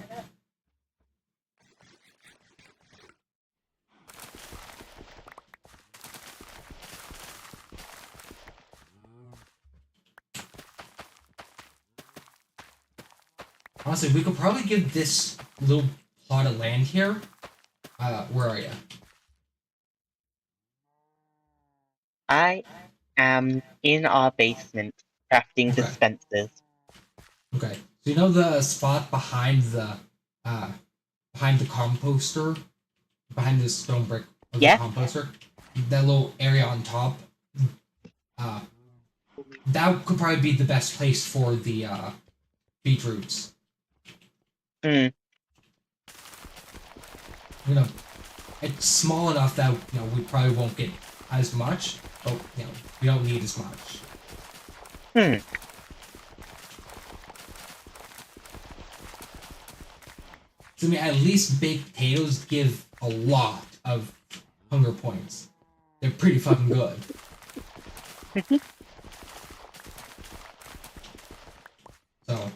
Honestly, we could probably give this little plot of land here. Where are you? I am in our basement, crafting dispensers. Okay. So you know the spot behind the composter? Behind the stone brick of the composter? That little area on top? that could probably be the best place for the beetroots. Hmm. You know, it's small enough that we probably won't get as much, but we don't need as much. Hmm. So, I mean, at least baked potatoes give a lot of hunger points. They're pretty fucking good. So.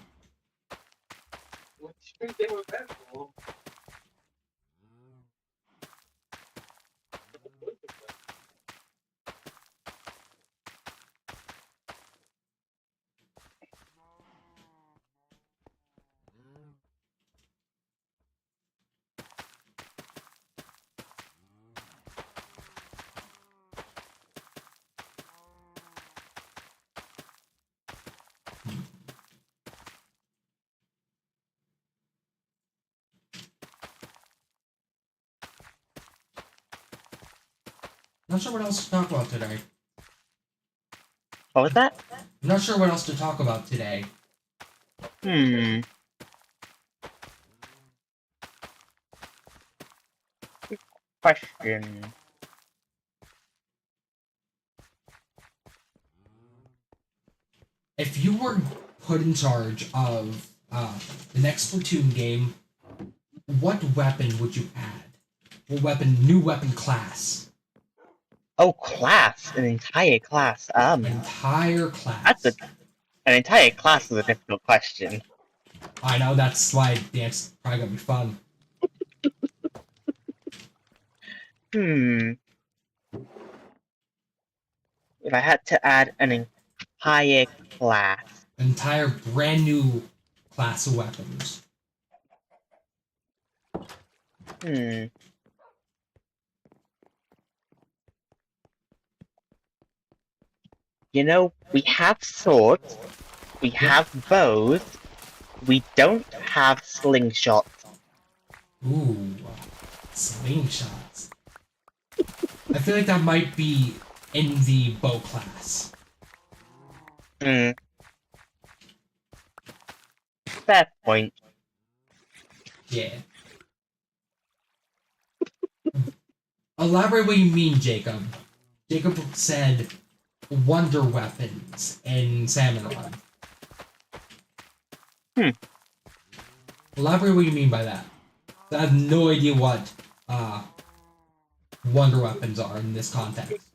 Not sure what else to talk about today. What was that? I'm not sure what else to talk about today. Hmm. Good question. If you were put in charge of the next Splatoon game, what weapon would you add? What weapon? New weapon class? Oh, class. An entire class. Entire That's class. an entire class is a difficult question. I know, that's why it's probably gonna be fun. Hmm. If I had to add an entire class. An entire brand new class of weapons. Hmm. We have swords, we have bows, we don't have slingshots. Ooh, slingshots. I feel like that might be in the bow class. Hmm. Fair point. Yeah. Elaborate what you mean, Jacob. Jacob said wonder weapons in Salmon Run. Hmm. Elaborate what you mean by that. I have no idea what wonder weapons are in this context.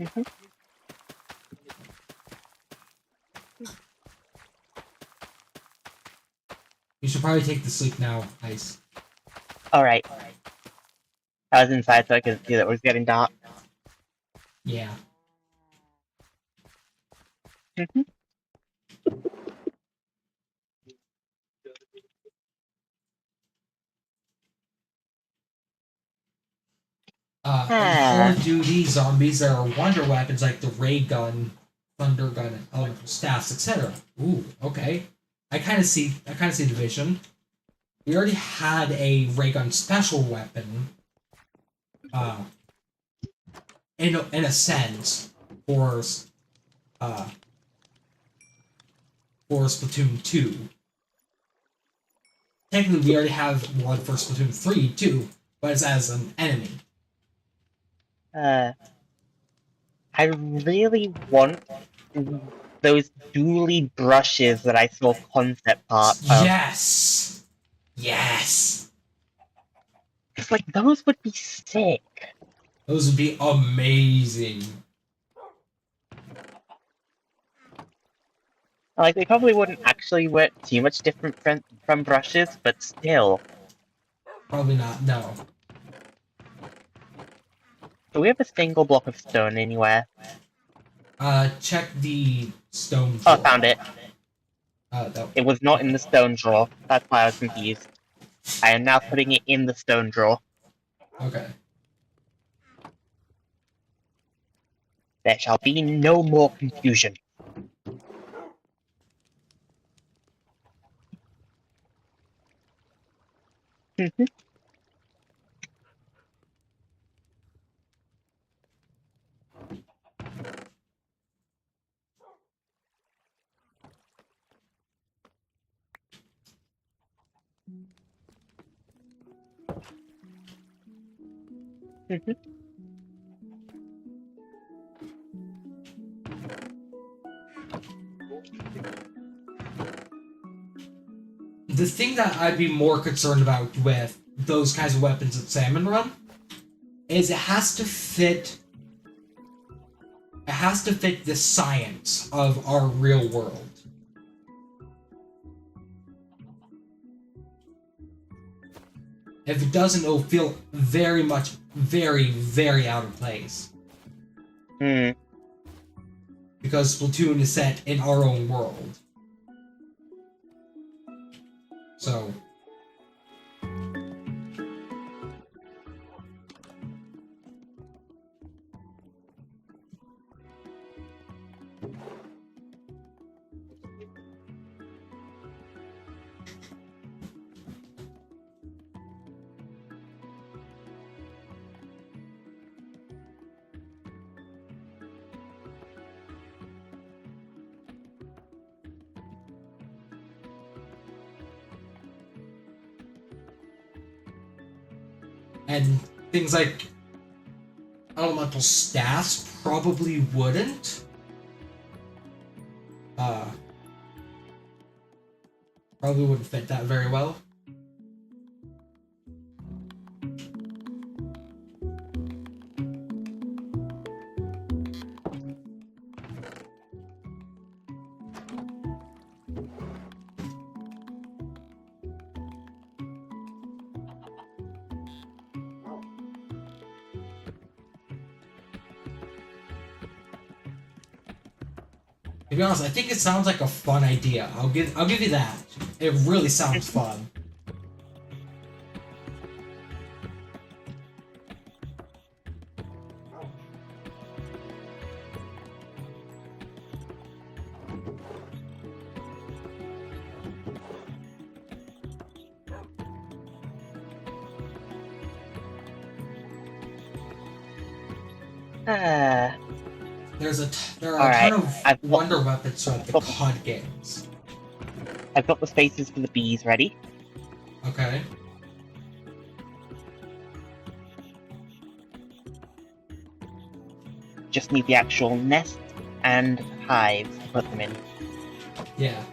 Mm-hmm. You should probably take the sleep now, Ice. Alright. I was inside so I could see that it was getting dark. Yeah. Mm-hmm. In Call of Duty, zombies, there are wonder weapons like the ray gun, thunder gun, and elemental staffs, etc. Ooh, okay. I kind of see the vision. We already had a ray gun special weapon, uh, in a sense, for uh, for Splatoon 2. Technically, we already have one for Splatoon 3 too, but it's as an enemy. I really want those dually brushes that I saw concept art of. Yes! Yes! It's like, those would be sick. Those would be amazing. Like, they probably wouldn't actually work too much different from brushes, but still. Probably not, no. Do we have a single block of stone anywhere? Check the stone Oh, drawer. I found it. No. It was not in the stone drawer. That's why I was confused. I am now putting it in the stone drawer. Okay. There shall be no more confusion. The thing that I'd be more concerned about with those kinds of weapons at Salmon Run is it has to fit the science of our real world. If it doesn't, it'll feel very much, very, very out of place. Because Splatoon is set in our own world. So... and things like elemental staffs probably wouldn't. Probably wouldn't fit that very well. To be honest, I think it sounds like a fun idea. I'll give you that. It really sounds fun. There are a ton of wonder weapons throughout the COD games. I've got the spaces for the bees ready. Okay. Just need the actual nest and hives to put them in. Yeah.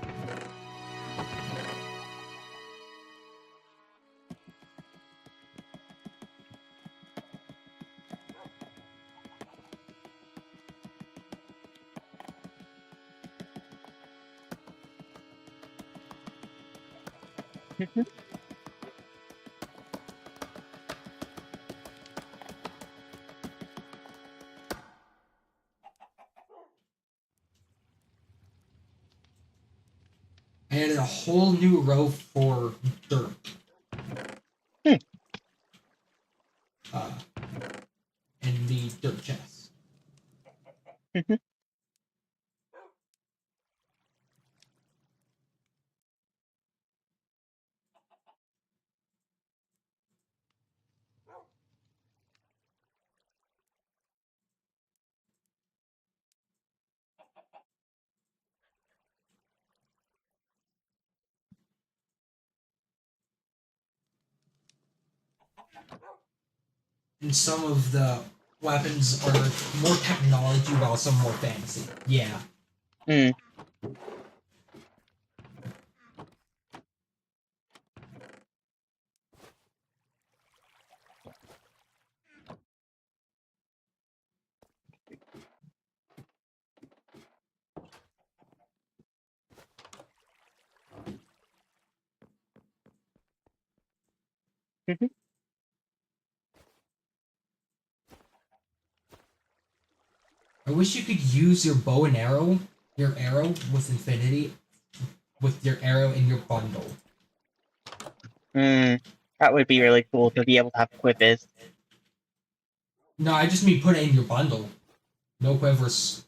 I added a whole new row for dirt. In the dirt chest. And some of the weapons are more technology while some more fantasy. Yeah. I wish you could use your bow and arrow, your arrow with infinity, with your arrow in your bundle. That would be really cool to be able to have quivers. No, I just mean put it in your bundle. No quivers.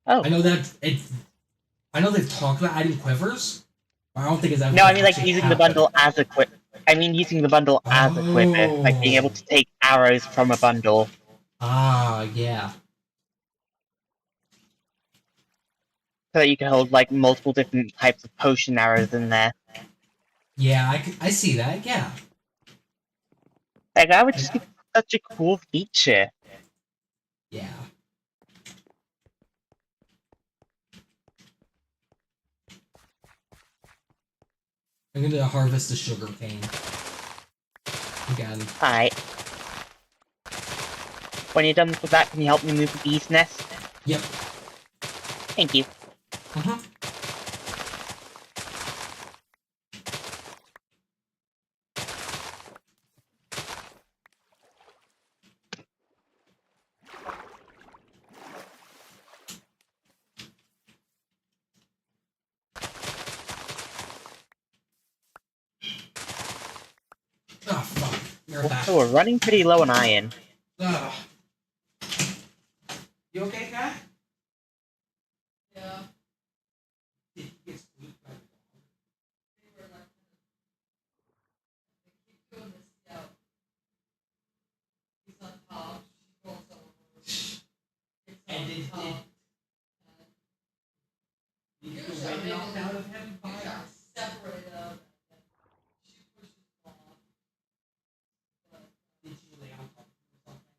Oh. I know that I know they've talked about adding quivers, but I don't think it's ever. No, I mean like actually using the happened. bundle as a quiver. I mean using the bundle as a quiver, like being able to take arrows from a bundle. Ah, yeah. So that you can hold like multiple different types of potion arrows in there. Yeah, I see that, yeah. Like that would just be such a cool feature. Yeah. I'm gonna harvest the sugar cane. Again. Alright. When you're done with that, can you help me move the bee's nest? Yep. Thank you. Uh-huh. Oh, fuck. You're back. So we're running pretty low on iron. Ugh. You okay, Kat? Yeah. Did he get squeaked by the dog? They were like, they keep doing this, yeah. He's on top. She rolls over. And did the weight knocked out of him? Yeah. Separated up. She pushes him off. Did you lay on top of him or something?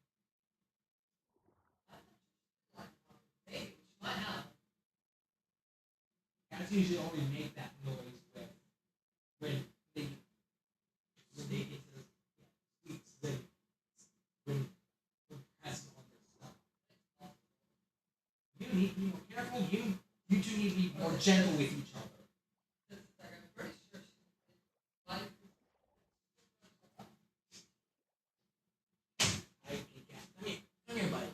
Maybe. She might have. Cats usually only make that noise when they get to the squeaks, when pressing on their stuff. You need to be more careful. You two need to be more gentle with each other. I'm pretty sure Come here, buddy.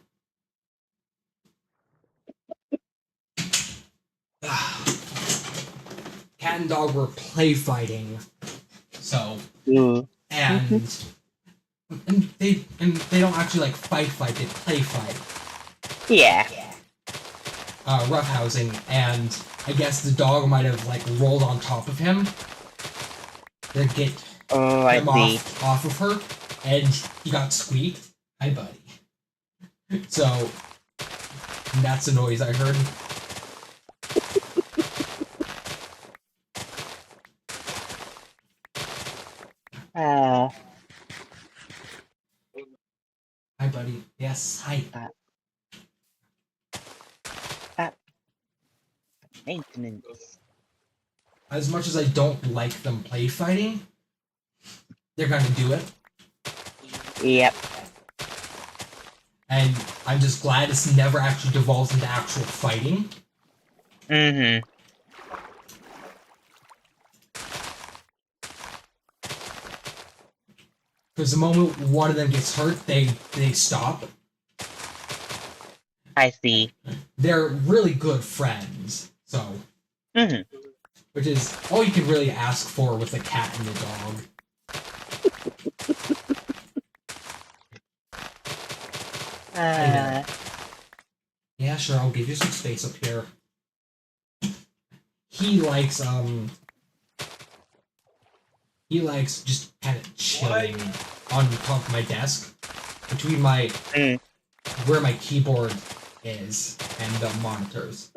Cat and dog were play fighting, so and they don't actually like fight. They play fight. Yeah. Roughhousing, and I guess the dog might have like rolled on top of him to get him off of her, and he got squeaked. Hi, buddy. So that's the noise I heard. Hi, buddy. Yes, hi. Maintenance. As much as I don't like them play fighting, they're gonna do it. Yep. And I'm just glad it's never actually devolves into actual fighting. Mm-hmm. Because the moment one of them gets hurt, they stop. I see. They're really good friends, so. Mm-hmm. Which is all you can really ask for with a cat and a dog. Yeah, sure, I'll give you some space up here. He likes just kind of chilling on top of my desk between my where my keyboard is and the monitors.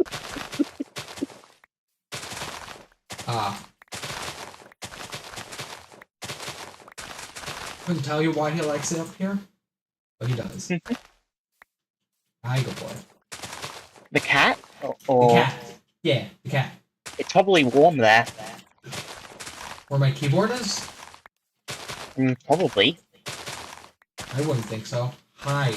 Couldn't tell you why he likes it up here, but he does. Hi, good boy. The cat? The cat. Yeah, the cat. It's probably warm there. Where my keyboard is? Probably. I wouldn't think so. Hi.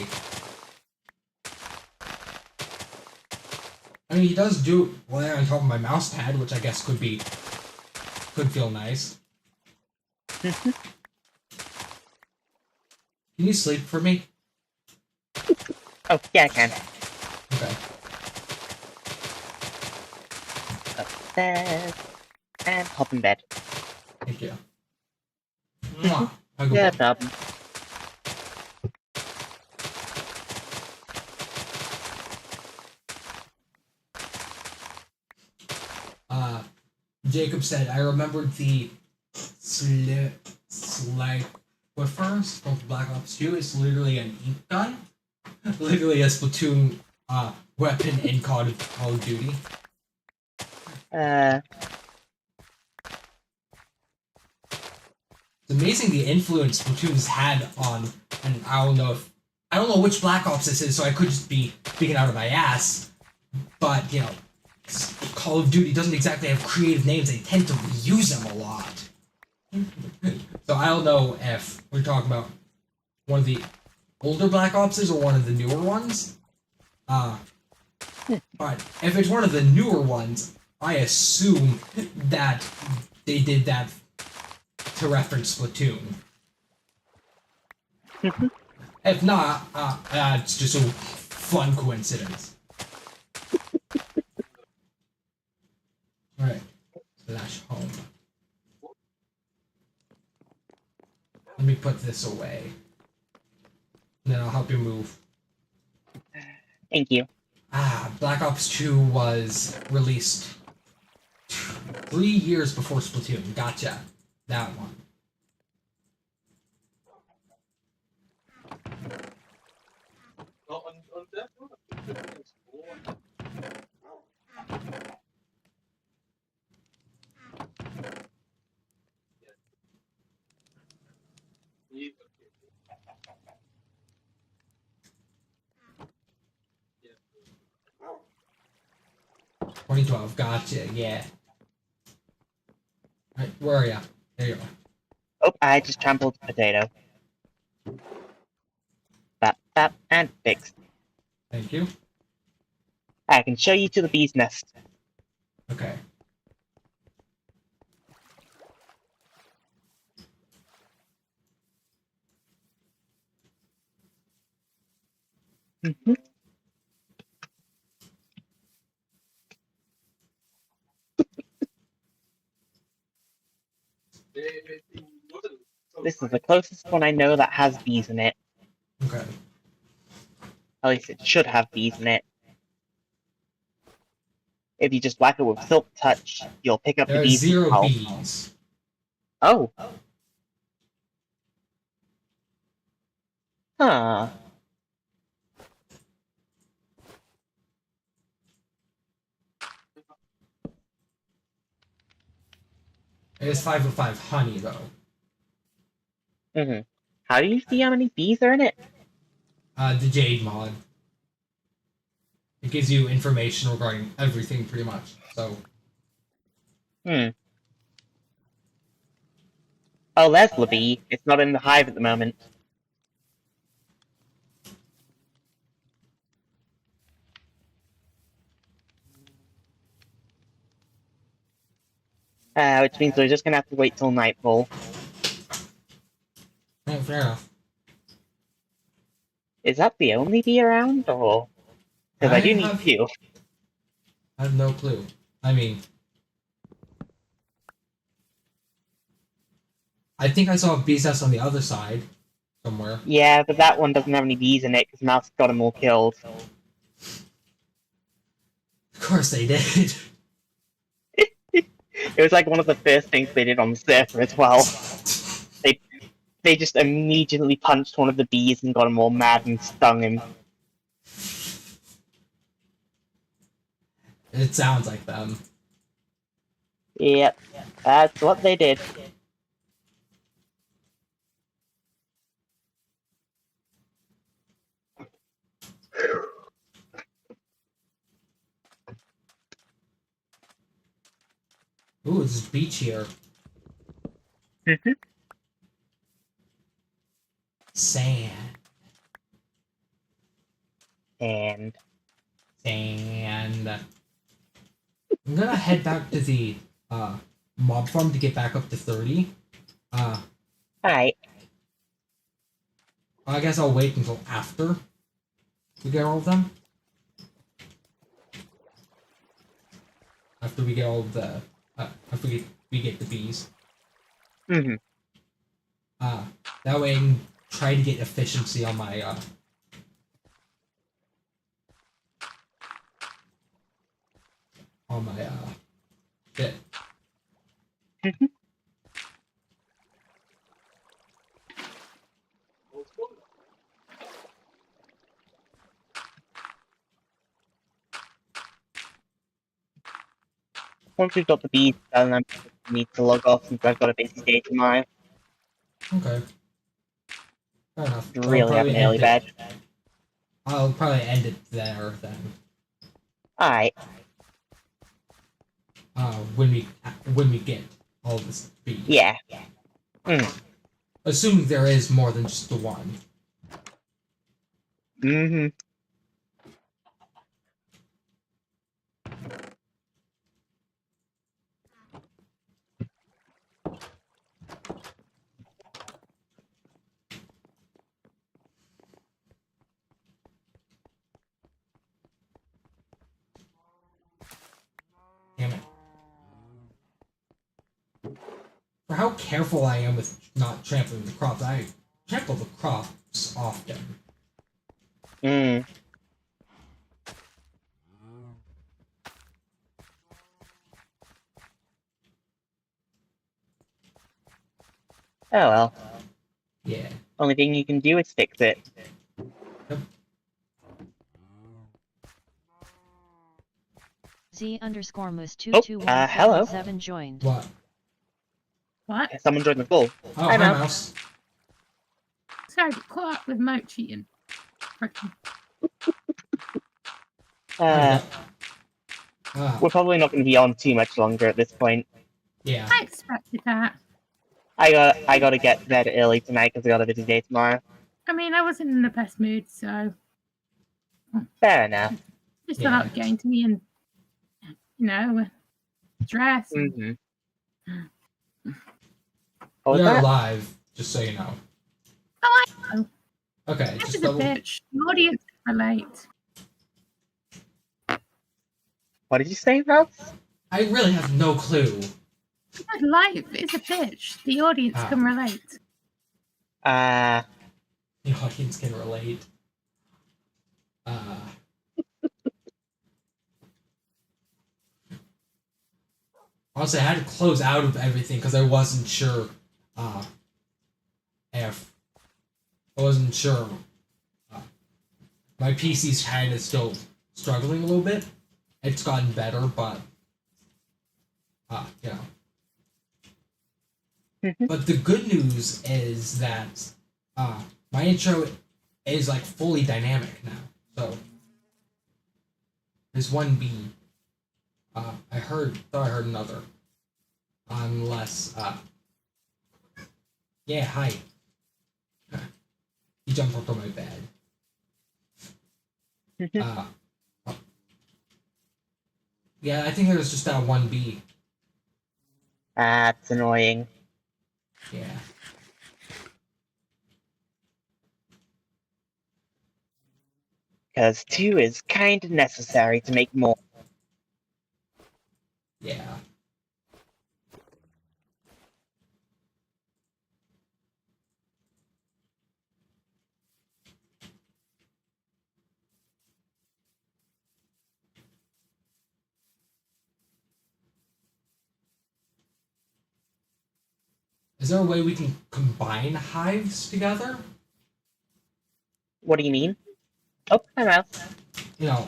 I mean, he does do lay on top of my mouse pad, which I guess could feel nice. Can you sleep for me? Oh, yeah, I can. Okay. Upstairs. And hop in bed. Thank you. Mwah. Have a good Yeah, one. problem. Jacob said, I remembered the Slifer from Black Ops 2. It's literally an ink gun. Literally a Splatoon weapon in Call of Duty. It's amazing the influence Splatoon's had on, and I don't know which Black Ops this is, so I could just be speaking out of my ass, but, you know, Call of Duty doesn't exactly have creative names. They tend to reuse them a lot. So I don't know if we're talking about one of the older Black Opses or one of the newer ones. But if it's one of the newer ones, I assume that they did that to reference Splatoon. If not, it's just a fun coincidence. Alright, slash home. Let me put this away. And then I'll help you move. Thank you. Black Ops 2 was released 3 years before Splatoon. Gotcha. That one. Yeah. 2012. Gotcha. Yeah. Right, where are you? There you are. Oh, I just trampled a potato. Bap, and fixed. Thank you. I can show you to the bee's nest. Okay. Mm-hmm. This is the closest one I know that has bees in it. Okay. At least it should have bees in it. If you just whack it with Silk Touch, you'll pick up There the are bees 0 yourself. bees. Oh. Huh. It is 505 honey, though. Mm-hmm. How do you see how many bees are in it? The Jade mod. It gives you information regarding everything, pretty much. So. Oh, there's the bee. It's not in the hive at the moment. Which means we're just gonna have to wait till nightfall. Oh, fair enough. Is that the only bee around, or? Because I do need two. I have no clue. I mean, I think I saw a bee's nest on the other side somewhere. Yeah, but that one doesn't have any bees in it because Mouse got them all killed. Of course they did. It was like one of the first things they did on the server as well. They just immediately punched one of the bees and got him all mad and stung him. It sounds like them. Yep, that's what they did. Ooh, there's a beach here. Sand. And I'm gonna head back to the mob farm to get back up to 30. alright. I guess I'll wait until after we get all of them. After we get all of the after we get the bees. That way I can try to get efficiency on my bit. Once we've got the bees done, I need to log off since I've got a busy day tomorrow. Okay. Fair enough. Really have an early bed. I'll probably end it there then. Alright. When we get all this bees. Yeah. Assuming there is more than just the one. Mm-hmm. Damn it. For how careful I am with not trampling the crops, I trample the crops often. Mm. Oh well. Yeah. Only thing you can do is fix it. Yep. Z_Moose2217 joined. What? What? Someone joined the call. Oh, Hi, hi, Mouse. Mouse. Sorry, caught up with Moat cheating. Frickin'. We're probably not going to be on too much longer at this point. Yeah. I expected that. I gotta get to bed early tonight because I got a busy day tomorrow. I mean, I wasn't in the best mood, so Fair enough. just Yeah. allowed getting to me and, dress. Mm-hmm. What was We are that? live, just so you know. Oh, I know. Okay, This just is a bitch. The audience can relate. What did you say, Mouse? I really have no clue. Life is a bitch. The audience can relate. The audience can relate. Honestly, I had to close out of everything because I wasn't sure if I wasn't sure. My PC's kind of still struggling a little bit. It's gotten better, but you know. But the good news is that my intro is like fully dynamic now. So there's one B. Thought I heard another. Unless yeah, hi. He jumped up on my bed. Yeah, I think there's just that one B. That's annoying. Yeah. Because 2 is kind of necessary to make more. Yeah. Is there a way we can combine hives together? What do you mean? Oh, hi, Mouse. You know,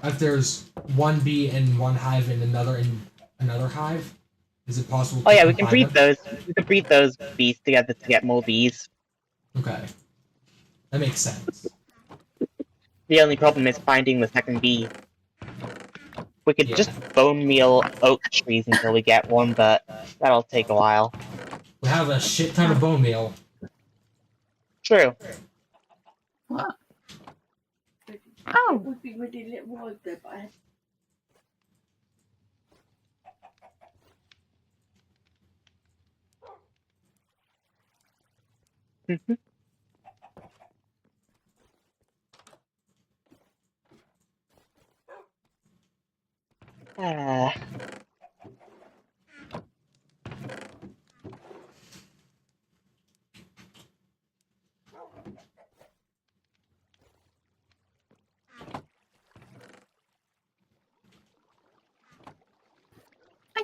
if there's one bee in one hive and another in another hive, is it possible to Oh yeah, we can breed them? those. We can breed those bees together to get more bees. Okay. That makes sense. The only problem is finding the second bee. We could Yeah. just bone meal oak trees until we get one, but that'll take a while. We have a shit ton of bone meal. True. What? Oh. Would be really little while there, but I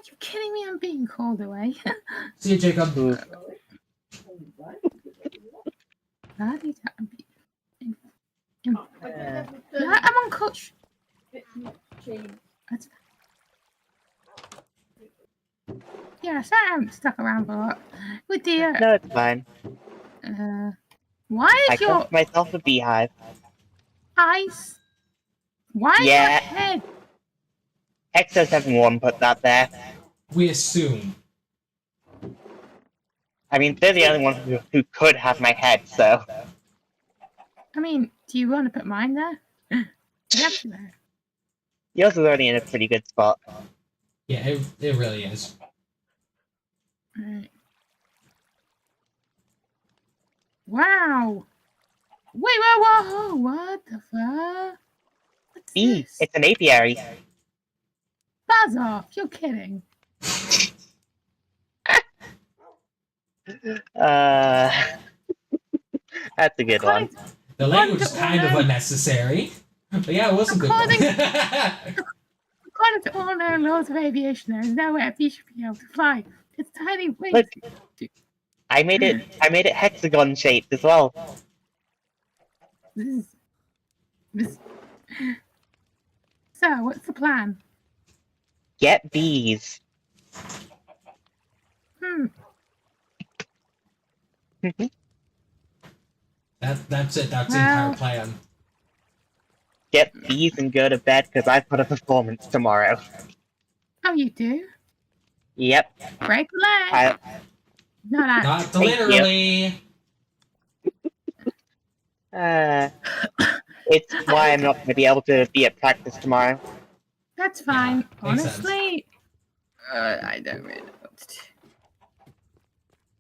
you kidding me? I'm being called away. See you, Jacob. Bloody no, I'm on coach. That's yeah, sorry I haven't stuck around for a lot. With the No, it's fine. why I is your craft myself a beehive. eyes? Why is your Yeah. head? Exo71 put that there. We assume. I mean, they're the only one who could have my head, so. I mean, do you want to put mine there? Yep, there. Yours is already in a pretty good spot. Yeah, it really is. Right. Wow! Wait, whoa! What the fuck? What's Bee, this? it's an apiary. Buzz off! You're kidding. That's a good one. The language is kind of unnecessary. But yeah, it was a good one. According to all known laws of aviation, there is nowhere a bee should be able to fly. Its tiny wings. Look, I made it hexagon shaped as well. So, what's the plan? Get bees. That's it. That's the entire plan. Get bees and go to bed because I've got a performance tomorrow. Oh, you do? Yep. Break a leg. No, that. Not literally. It's why I'm not going to be able to be at practice tomorrow. That's fine. Yeah, makes honestly, I don't really know what to do.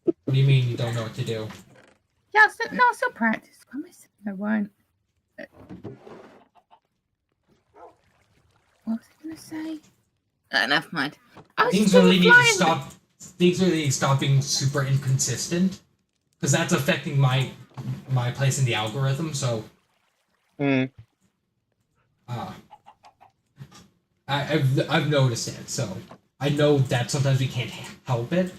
What do you mean you don't know what to do? Yeah, I'll still practice. Promise I won't. What was I going to say? Never mind. Things really need to stop. Things really need to stop being super inconsistent, because that's affecting my place in the algorithm. So, I've noticed it. So I know that sometimes we can't help it,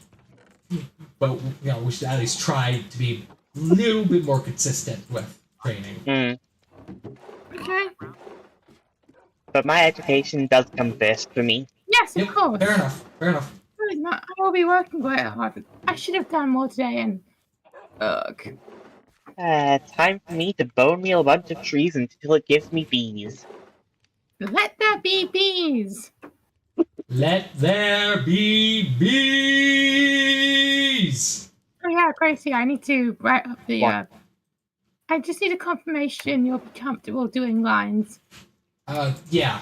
but you know we should at least try to be a little bit more consistent with training. Okay. But my education does come first for me. Yes, of course. Fair enough. Fair enough. I will be working quite hard. I should have done more today and... Ugh. Time for me to bone meal a bunch of trees until it gives me bees. Let there be bees! Let there be bees! Oh yeah, Gracie, I need to write up the... What? I just need a confirmation you'll be comfortable doing lines. Yeah.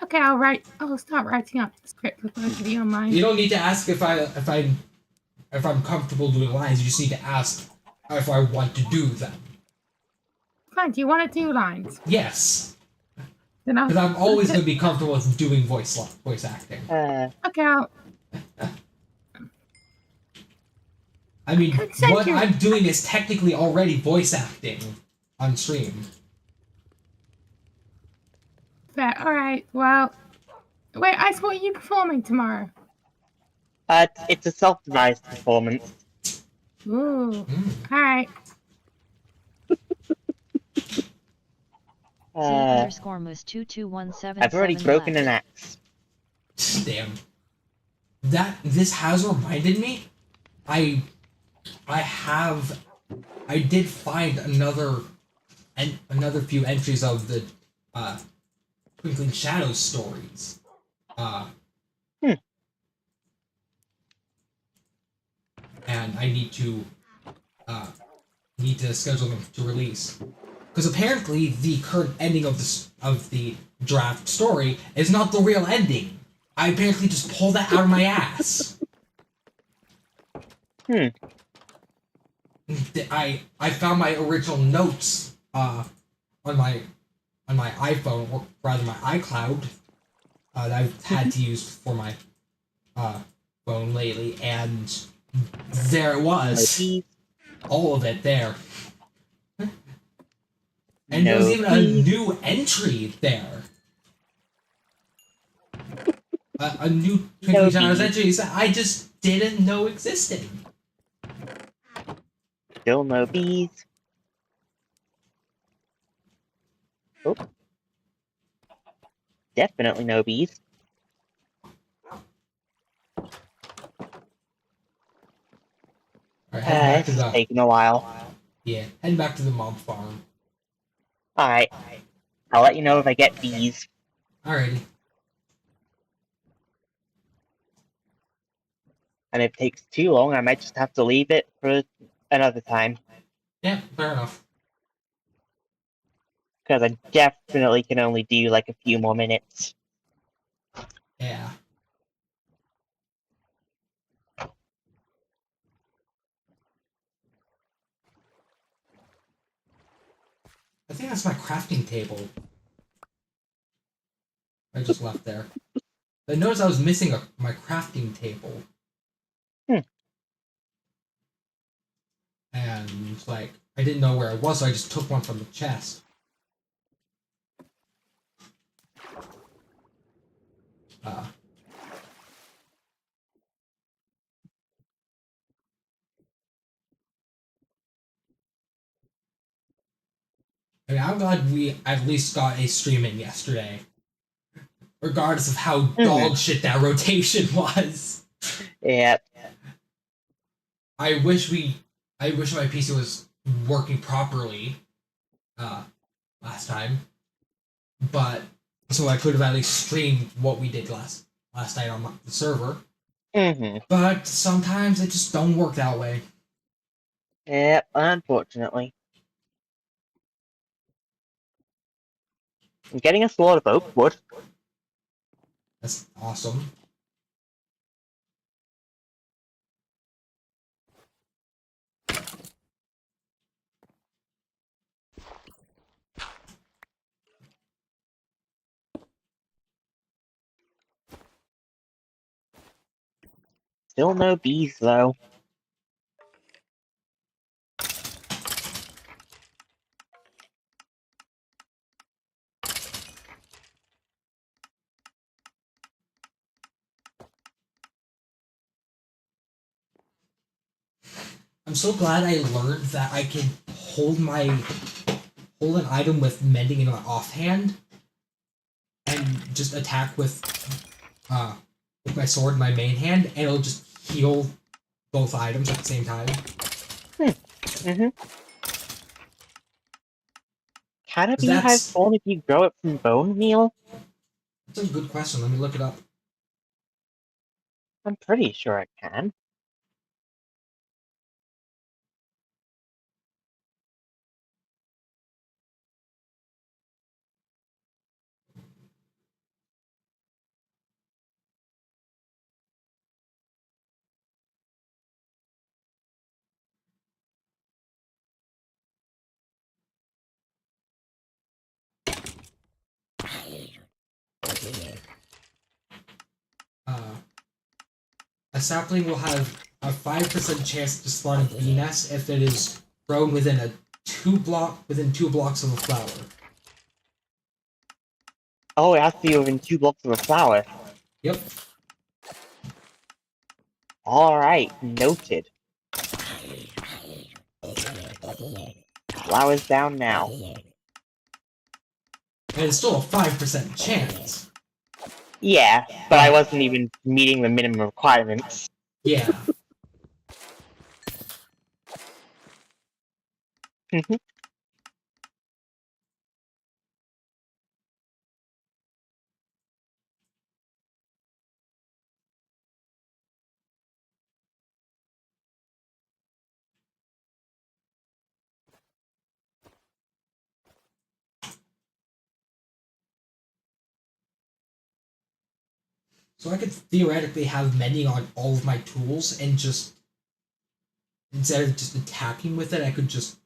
Okay, I'll start writing up the script with both of you on mine. You don't need to ask if I'm comfortable doing lines. You just need to ask if I want to do them. Fine, do you want to do lines? Yes. Then Because I'm always going to be comfortable with doing voice acting. Okay, I mean, Consent what you. I'm doing is technically already voice acting on stream. Fair. Alright, well... Wait, Ice, what are you performing tomorrow? It's a self-devised performance. Ooh. Alright. _Moose2217. I've already broken an axe. Damn. This has reminded me. I did find another few entries of the Twinkling Shadows stories. And I need to schedule them to release. Because apparently the current ending of the draft story is not the real ending. I apparently just pulled that out of my ass. I found my original notes on my iPhone, or rather my iCloud, that I've had to use for my phone lately, and there it was. All of it there. And there was even a new entry there. a new Twinkling Shadows entries that I just didn't know existed. Still no bees. Oh. Definitely no bees. Alright, heading back to It's the taking a while. heading back to the mob farm. Alright. I'll let you know if I get bees. Alrighty. And if it takes too long, I might just have to leave it for another time. Yeah, fair enough. Because I definitely can only do like a few more minutes. Yeah. I think that's my crafting table. I just left there. I noticed I was missing my crafting table. And, like, I didn't know where it was, so I just took one from the chest. I mean, I'm glad we at least got a stream in yesterday. Regardless of how dog shit that rotation was. Yeah. I wish my PC was working properly last time. But so I could have at least streamed what we did last night on the server. But sometimes it just don't work that way. Yeah, unfortunately. I'm getting us a lot of oak wood. That's awesome. Still no bees though. I'm so glad I learned that I can hold an item with mending in my offhand and just attack with my sword in my main hand, and it'll just heal both items at the same time. Can a beehive spawn if you grow it from bone meal? That's a good question. Let me look it up. I'm pretty sure it can. A sapling will have a 5% chance to spawn a bee nest if it is grown within two blocks of a flower. Oh, it has to be within 2 blocks of a flower. Yep. Alright, noted. Flower's down now. And it's still a 5% chance. Yeah, but I wasn't even meeting the minimum requirements. Yeah. So I could theoretically have mending on all of my tools and just, instead of just attacking with it, I could just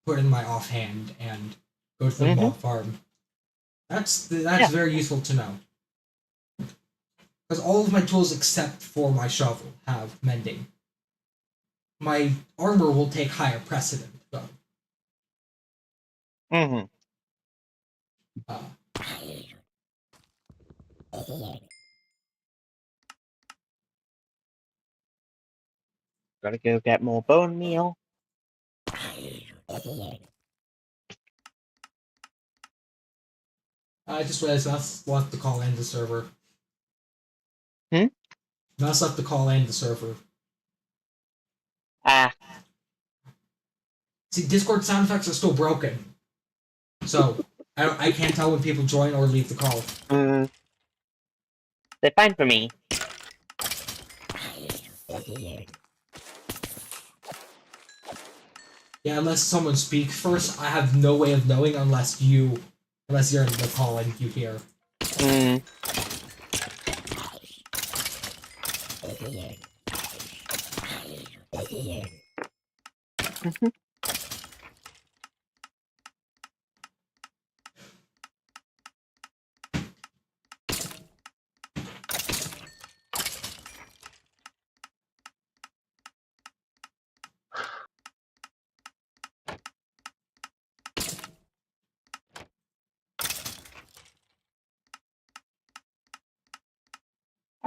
put it in my offhand and go to the mob farm. That's very useful to know. Because all of my tools except for my shovel have mending. My armor will take higher precedent, though. Gotta go get more bone meal. I just realized Mouse left the call and the server. Hmm? Mouse left the call and the server. Ah, See, Discord sound effects are still broken. So, I can't tell when people join or leave the call. they're fine for me. Yeah, unless someone speaks first, I have no way of knowing unless you're in the call and you hear.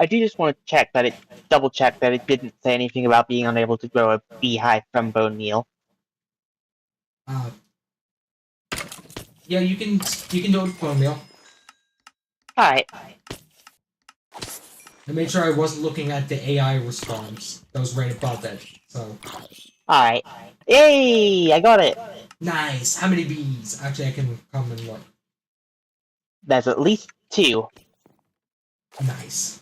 I do just want to double check that it didn't say anything about being unable to grow a beehive from bone meal. Yeah, you can do it with bone meal. Alright. I made sure I wasn't looking at the AI response that was right above it. So. Alright. Yay! I got it! Nice. How many bees? Actually, I can come and look. There's at least 2. Nice.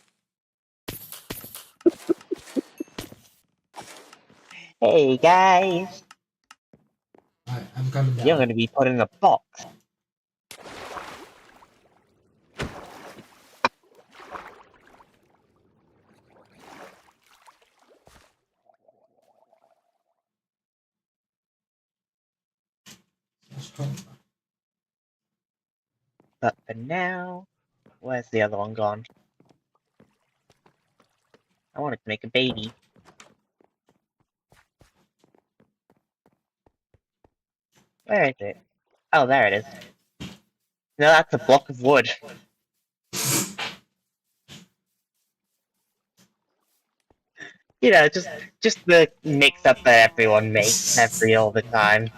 Hey guys! Alright, I'm coming down. You're gonna be put in a box. But for now, where's the other one gone? I wanted to make a baby. Where is it? Oh, there it is. No, that's a block of wood. You know, just the mix-up that everyone makes all the time.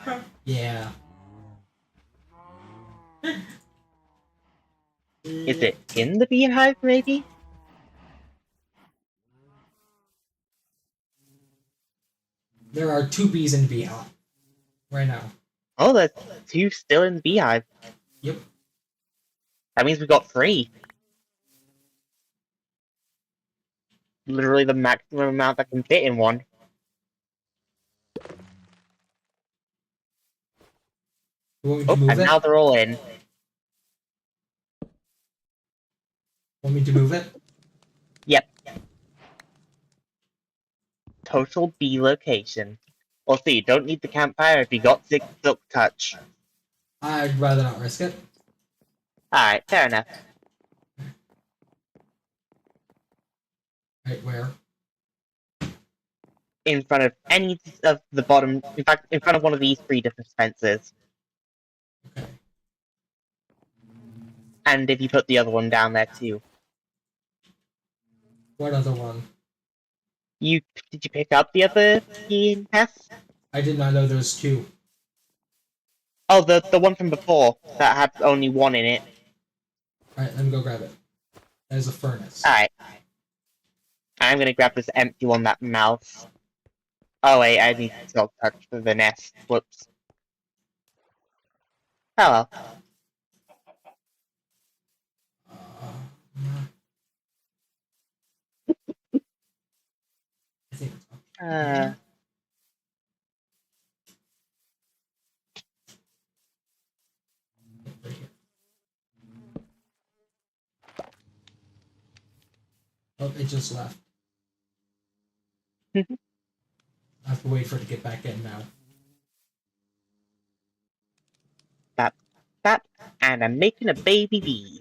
Yeah. Is it in the beehive, maybe? There are 2 bees in the beehive right now. Oh, there's 2 still in the beehive. Yep. That means we got 3. Literally the maximum amount that can fit in one. You want me to move And it? now they're all in. Want me to move it? Yep. Total bee location. Well, see, you don't need the campfire if you got 6 silk touch. I'd rather not risk it. Alright, fair enough. Right, where? In front of any of the bottom, in fact, in front of one of these 3 different fences. Okay. And if you put the other one down there too. What other one? Did you pick up the other key test? I did not know there was 2. Oh, the one from before that had only 1 in it. Alright, let me go grab it. There's a furnace. Alright. I'm gonna grab this empty one that mouse. Oh wait, I need silk touch for the nest. Whoops. Oh well. I think it's up. Right here. Oh, it just left. I have to wait for it to get back in now. That, and I'm making a baby bee.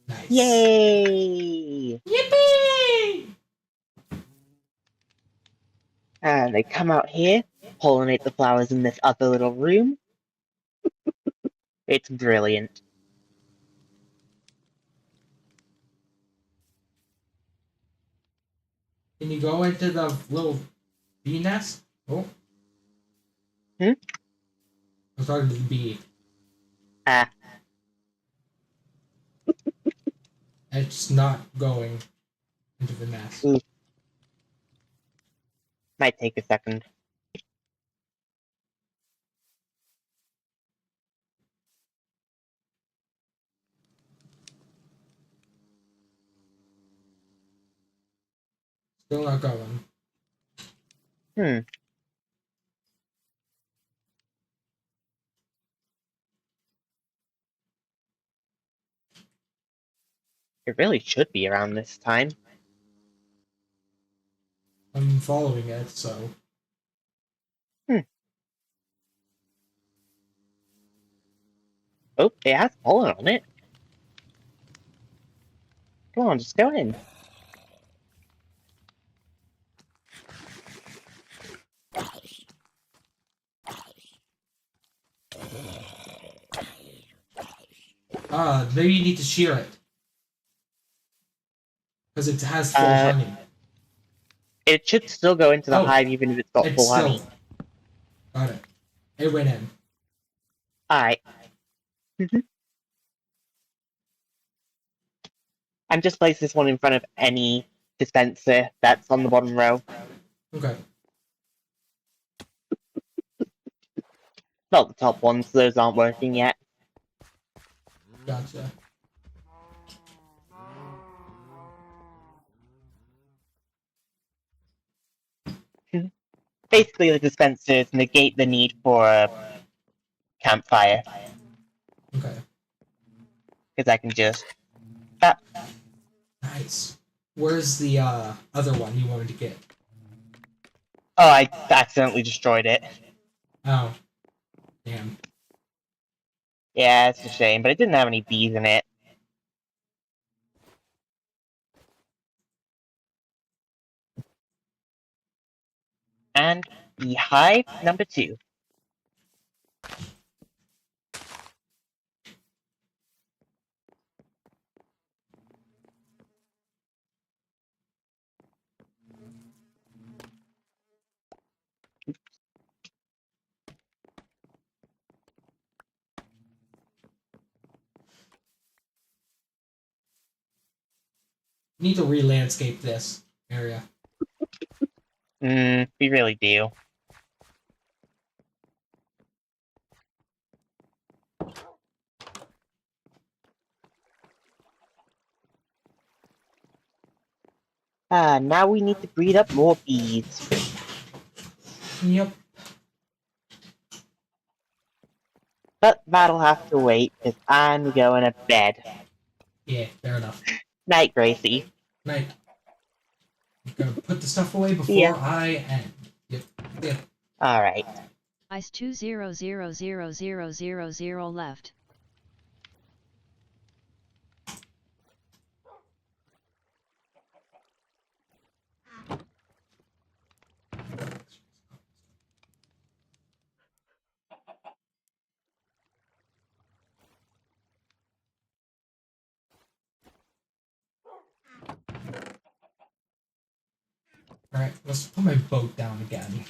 Nice. Yay! Yippee! And they come out here, pollinate the flowers in this other little room. It's brilliant. Can you go into the little bee nest? Oh. Hmm? I started the bee. Ah, It's not going into the nest. ooh. Might take a second. Still not going. Hmm. It really should be around this time. I'm following it, so. Hmm. Oh, it has pollen on it. Come on, just go in. Maybe you need to shear it. Because it has full honey. It should still go into the Oh, hive even if it's got it's full still. honey. Got it. It went in. Alright. And just place this one in front of any dispenser that's on the bottom row. Okay. Not the top ones, those aren't working yet. Gotcha. Basically, the dispensers negate the need for a campfire. Okay. Because I can just... Nice. Where's the other one you wanted to get? Oh, I accidentally destroyed it. Oh. Damn. Yeah, it's a shame, but it didn't have any bees in it. And the hive number 2. Need to re-landscape this area. We really do. Now we need to breed up more bees. Yep. But that'll have to wait, because I'm going to bed. Yeah, fair enough. Night, Gracie. Night. I'm gonna put the stuff away before Yeah. I end. Yep. Yep. Alright. Ice 2000000 left. Alright, let's put my boat down again.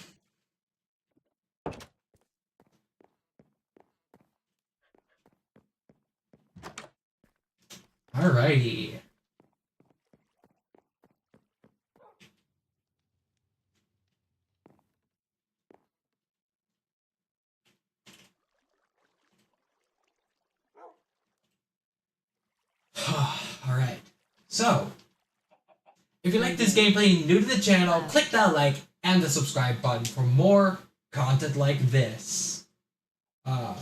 Alrighty. Alright. So, if you like this gameplay and you're new to the channel, click that like and the subscribe button for more content like this. The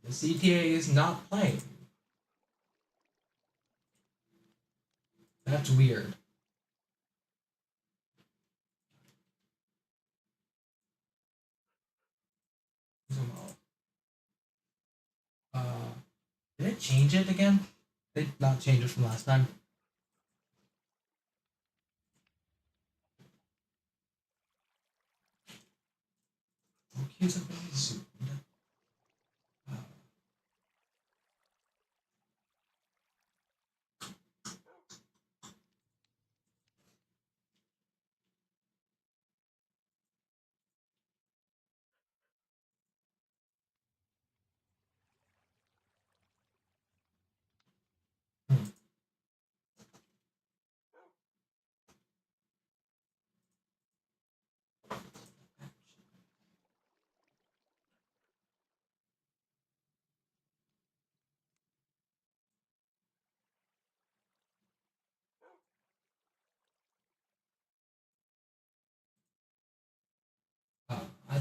CTA is not playing. That's weird. Did it change it again? Did it not change it from last time? Okay, so zoomed.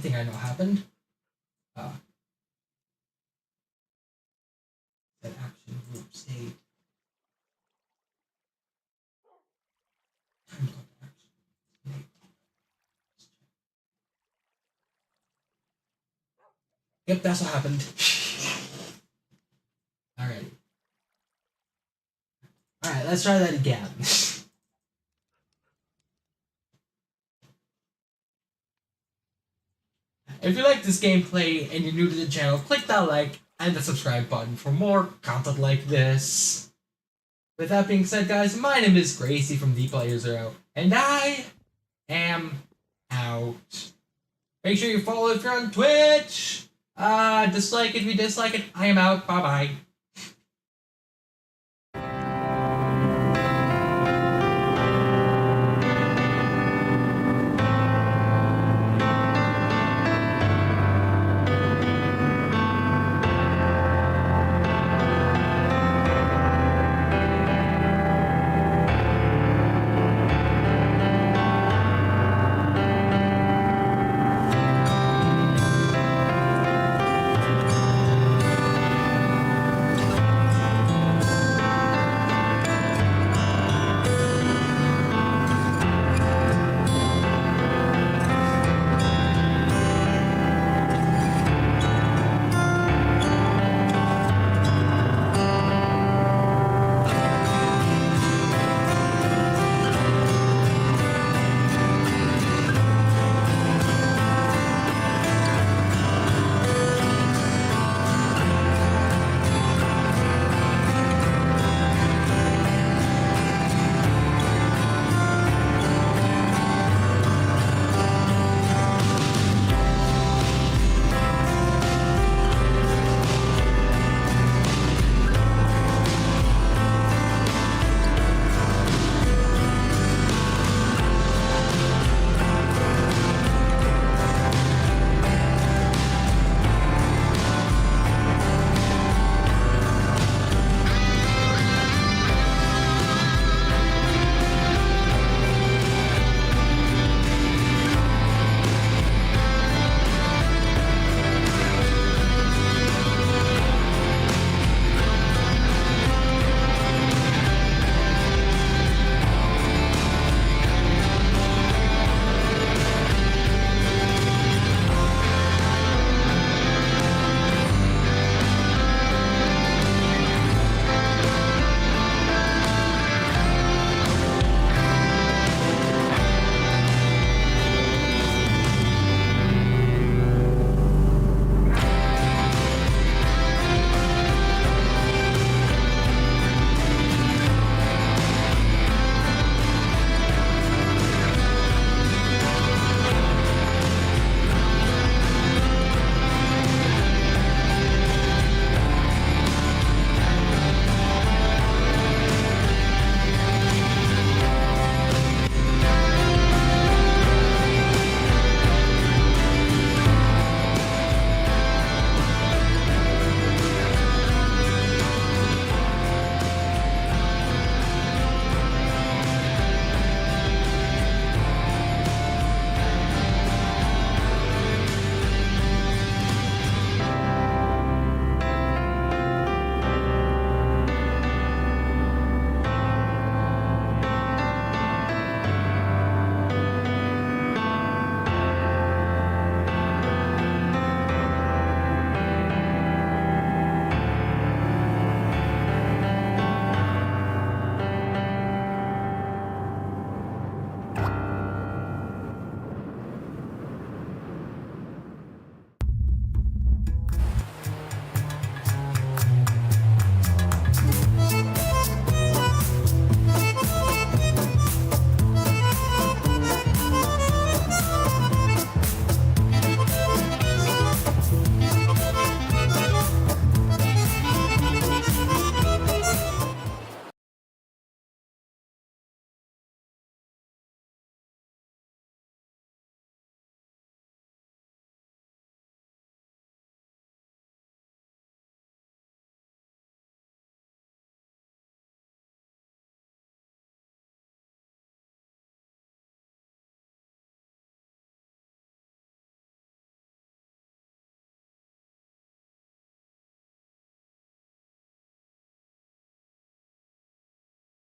think I know what happened. That action group state. Time clock action. Yep, that's what happened. Alright. Alright, let's try that again. If you like this gameplay and you're new to the channel, click that like and the subscribe button for more content like this. With that being said, guys, my name is Gracie from ThePlayer0, and I am out. Make sure you follow if you're on Twitch. Dislike if you dislike it. I am out. Bye-bye.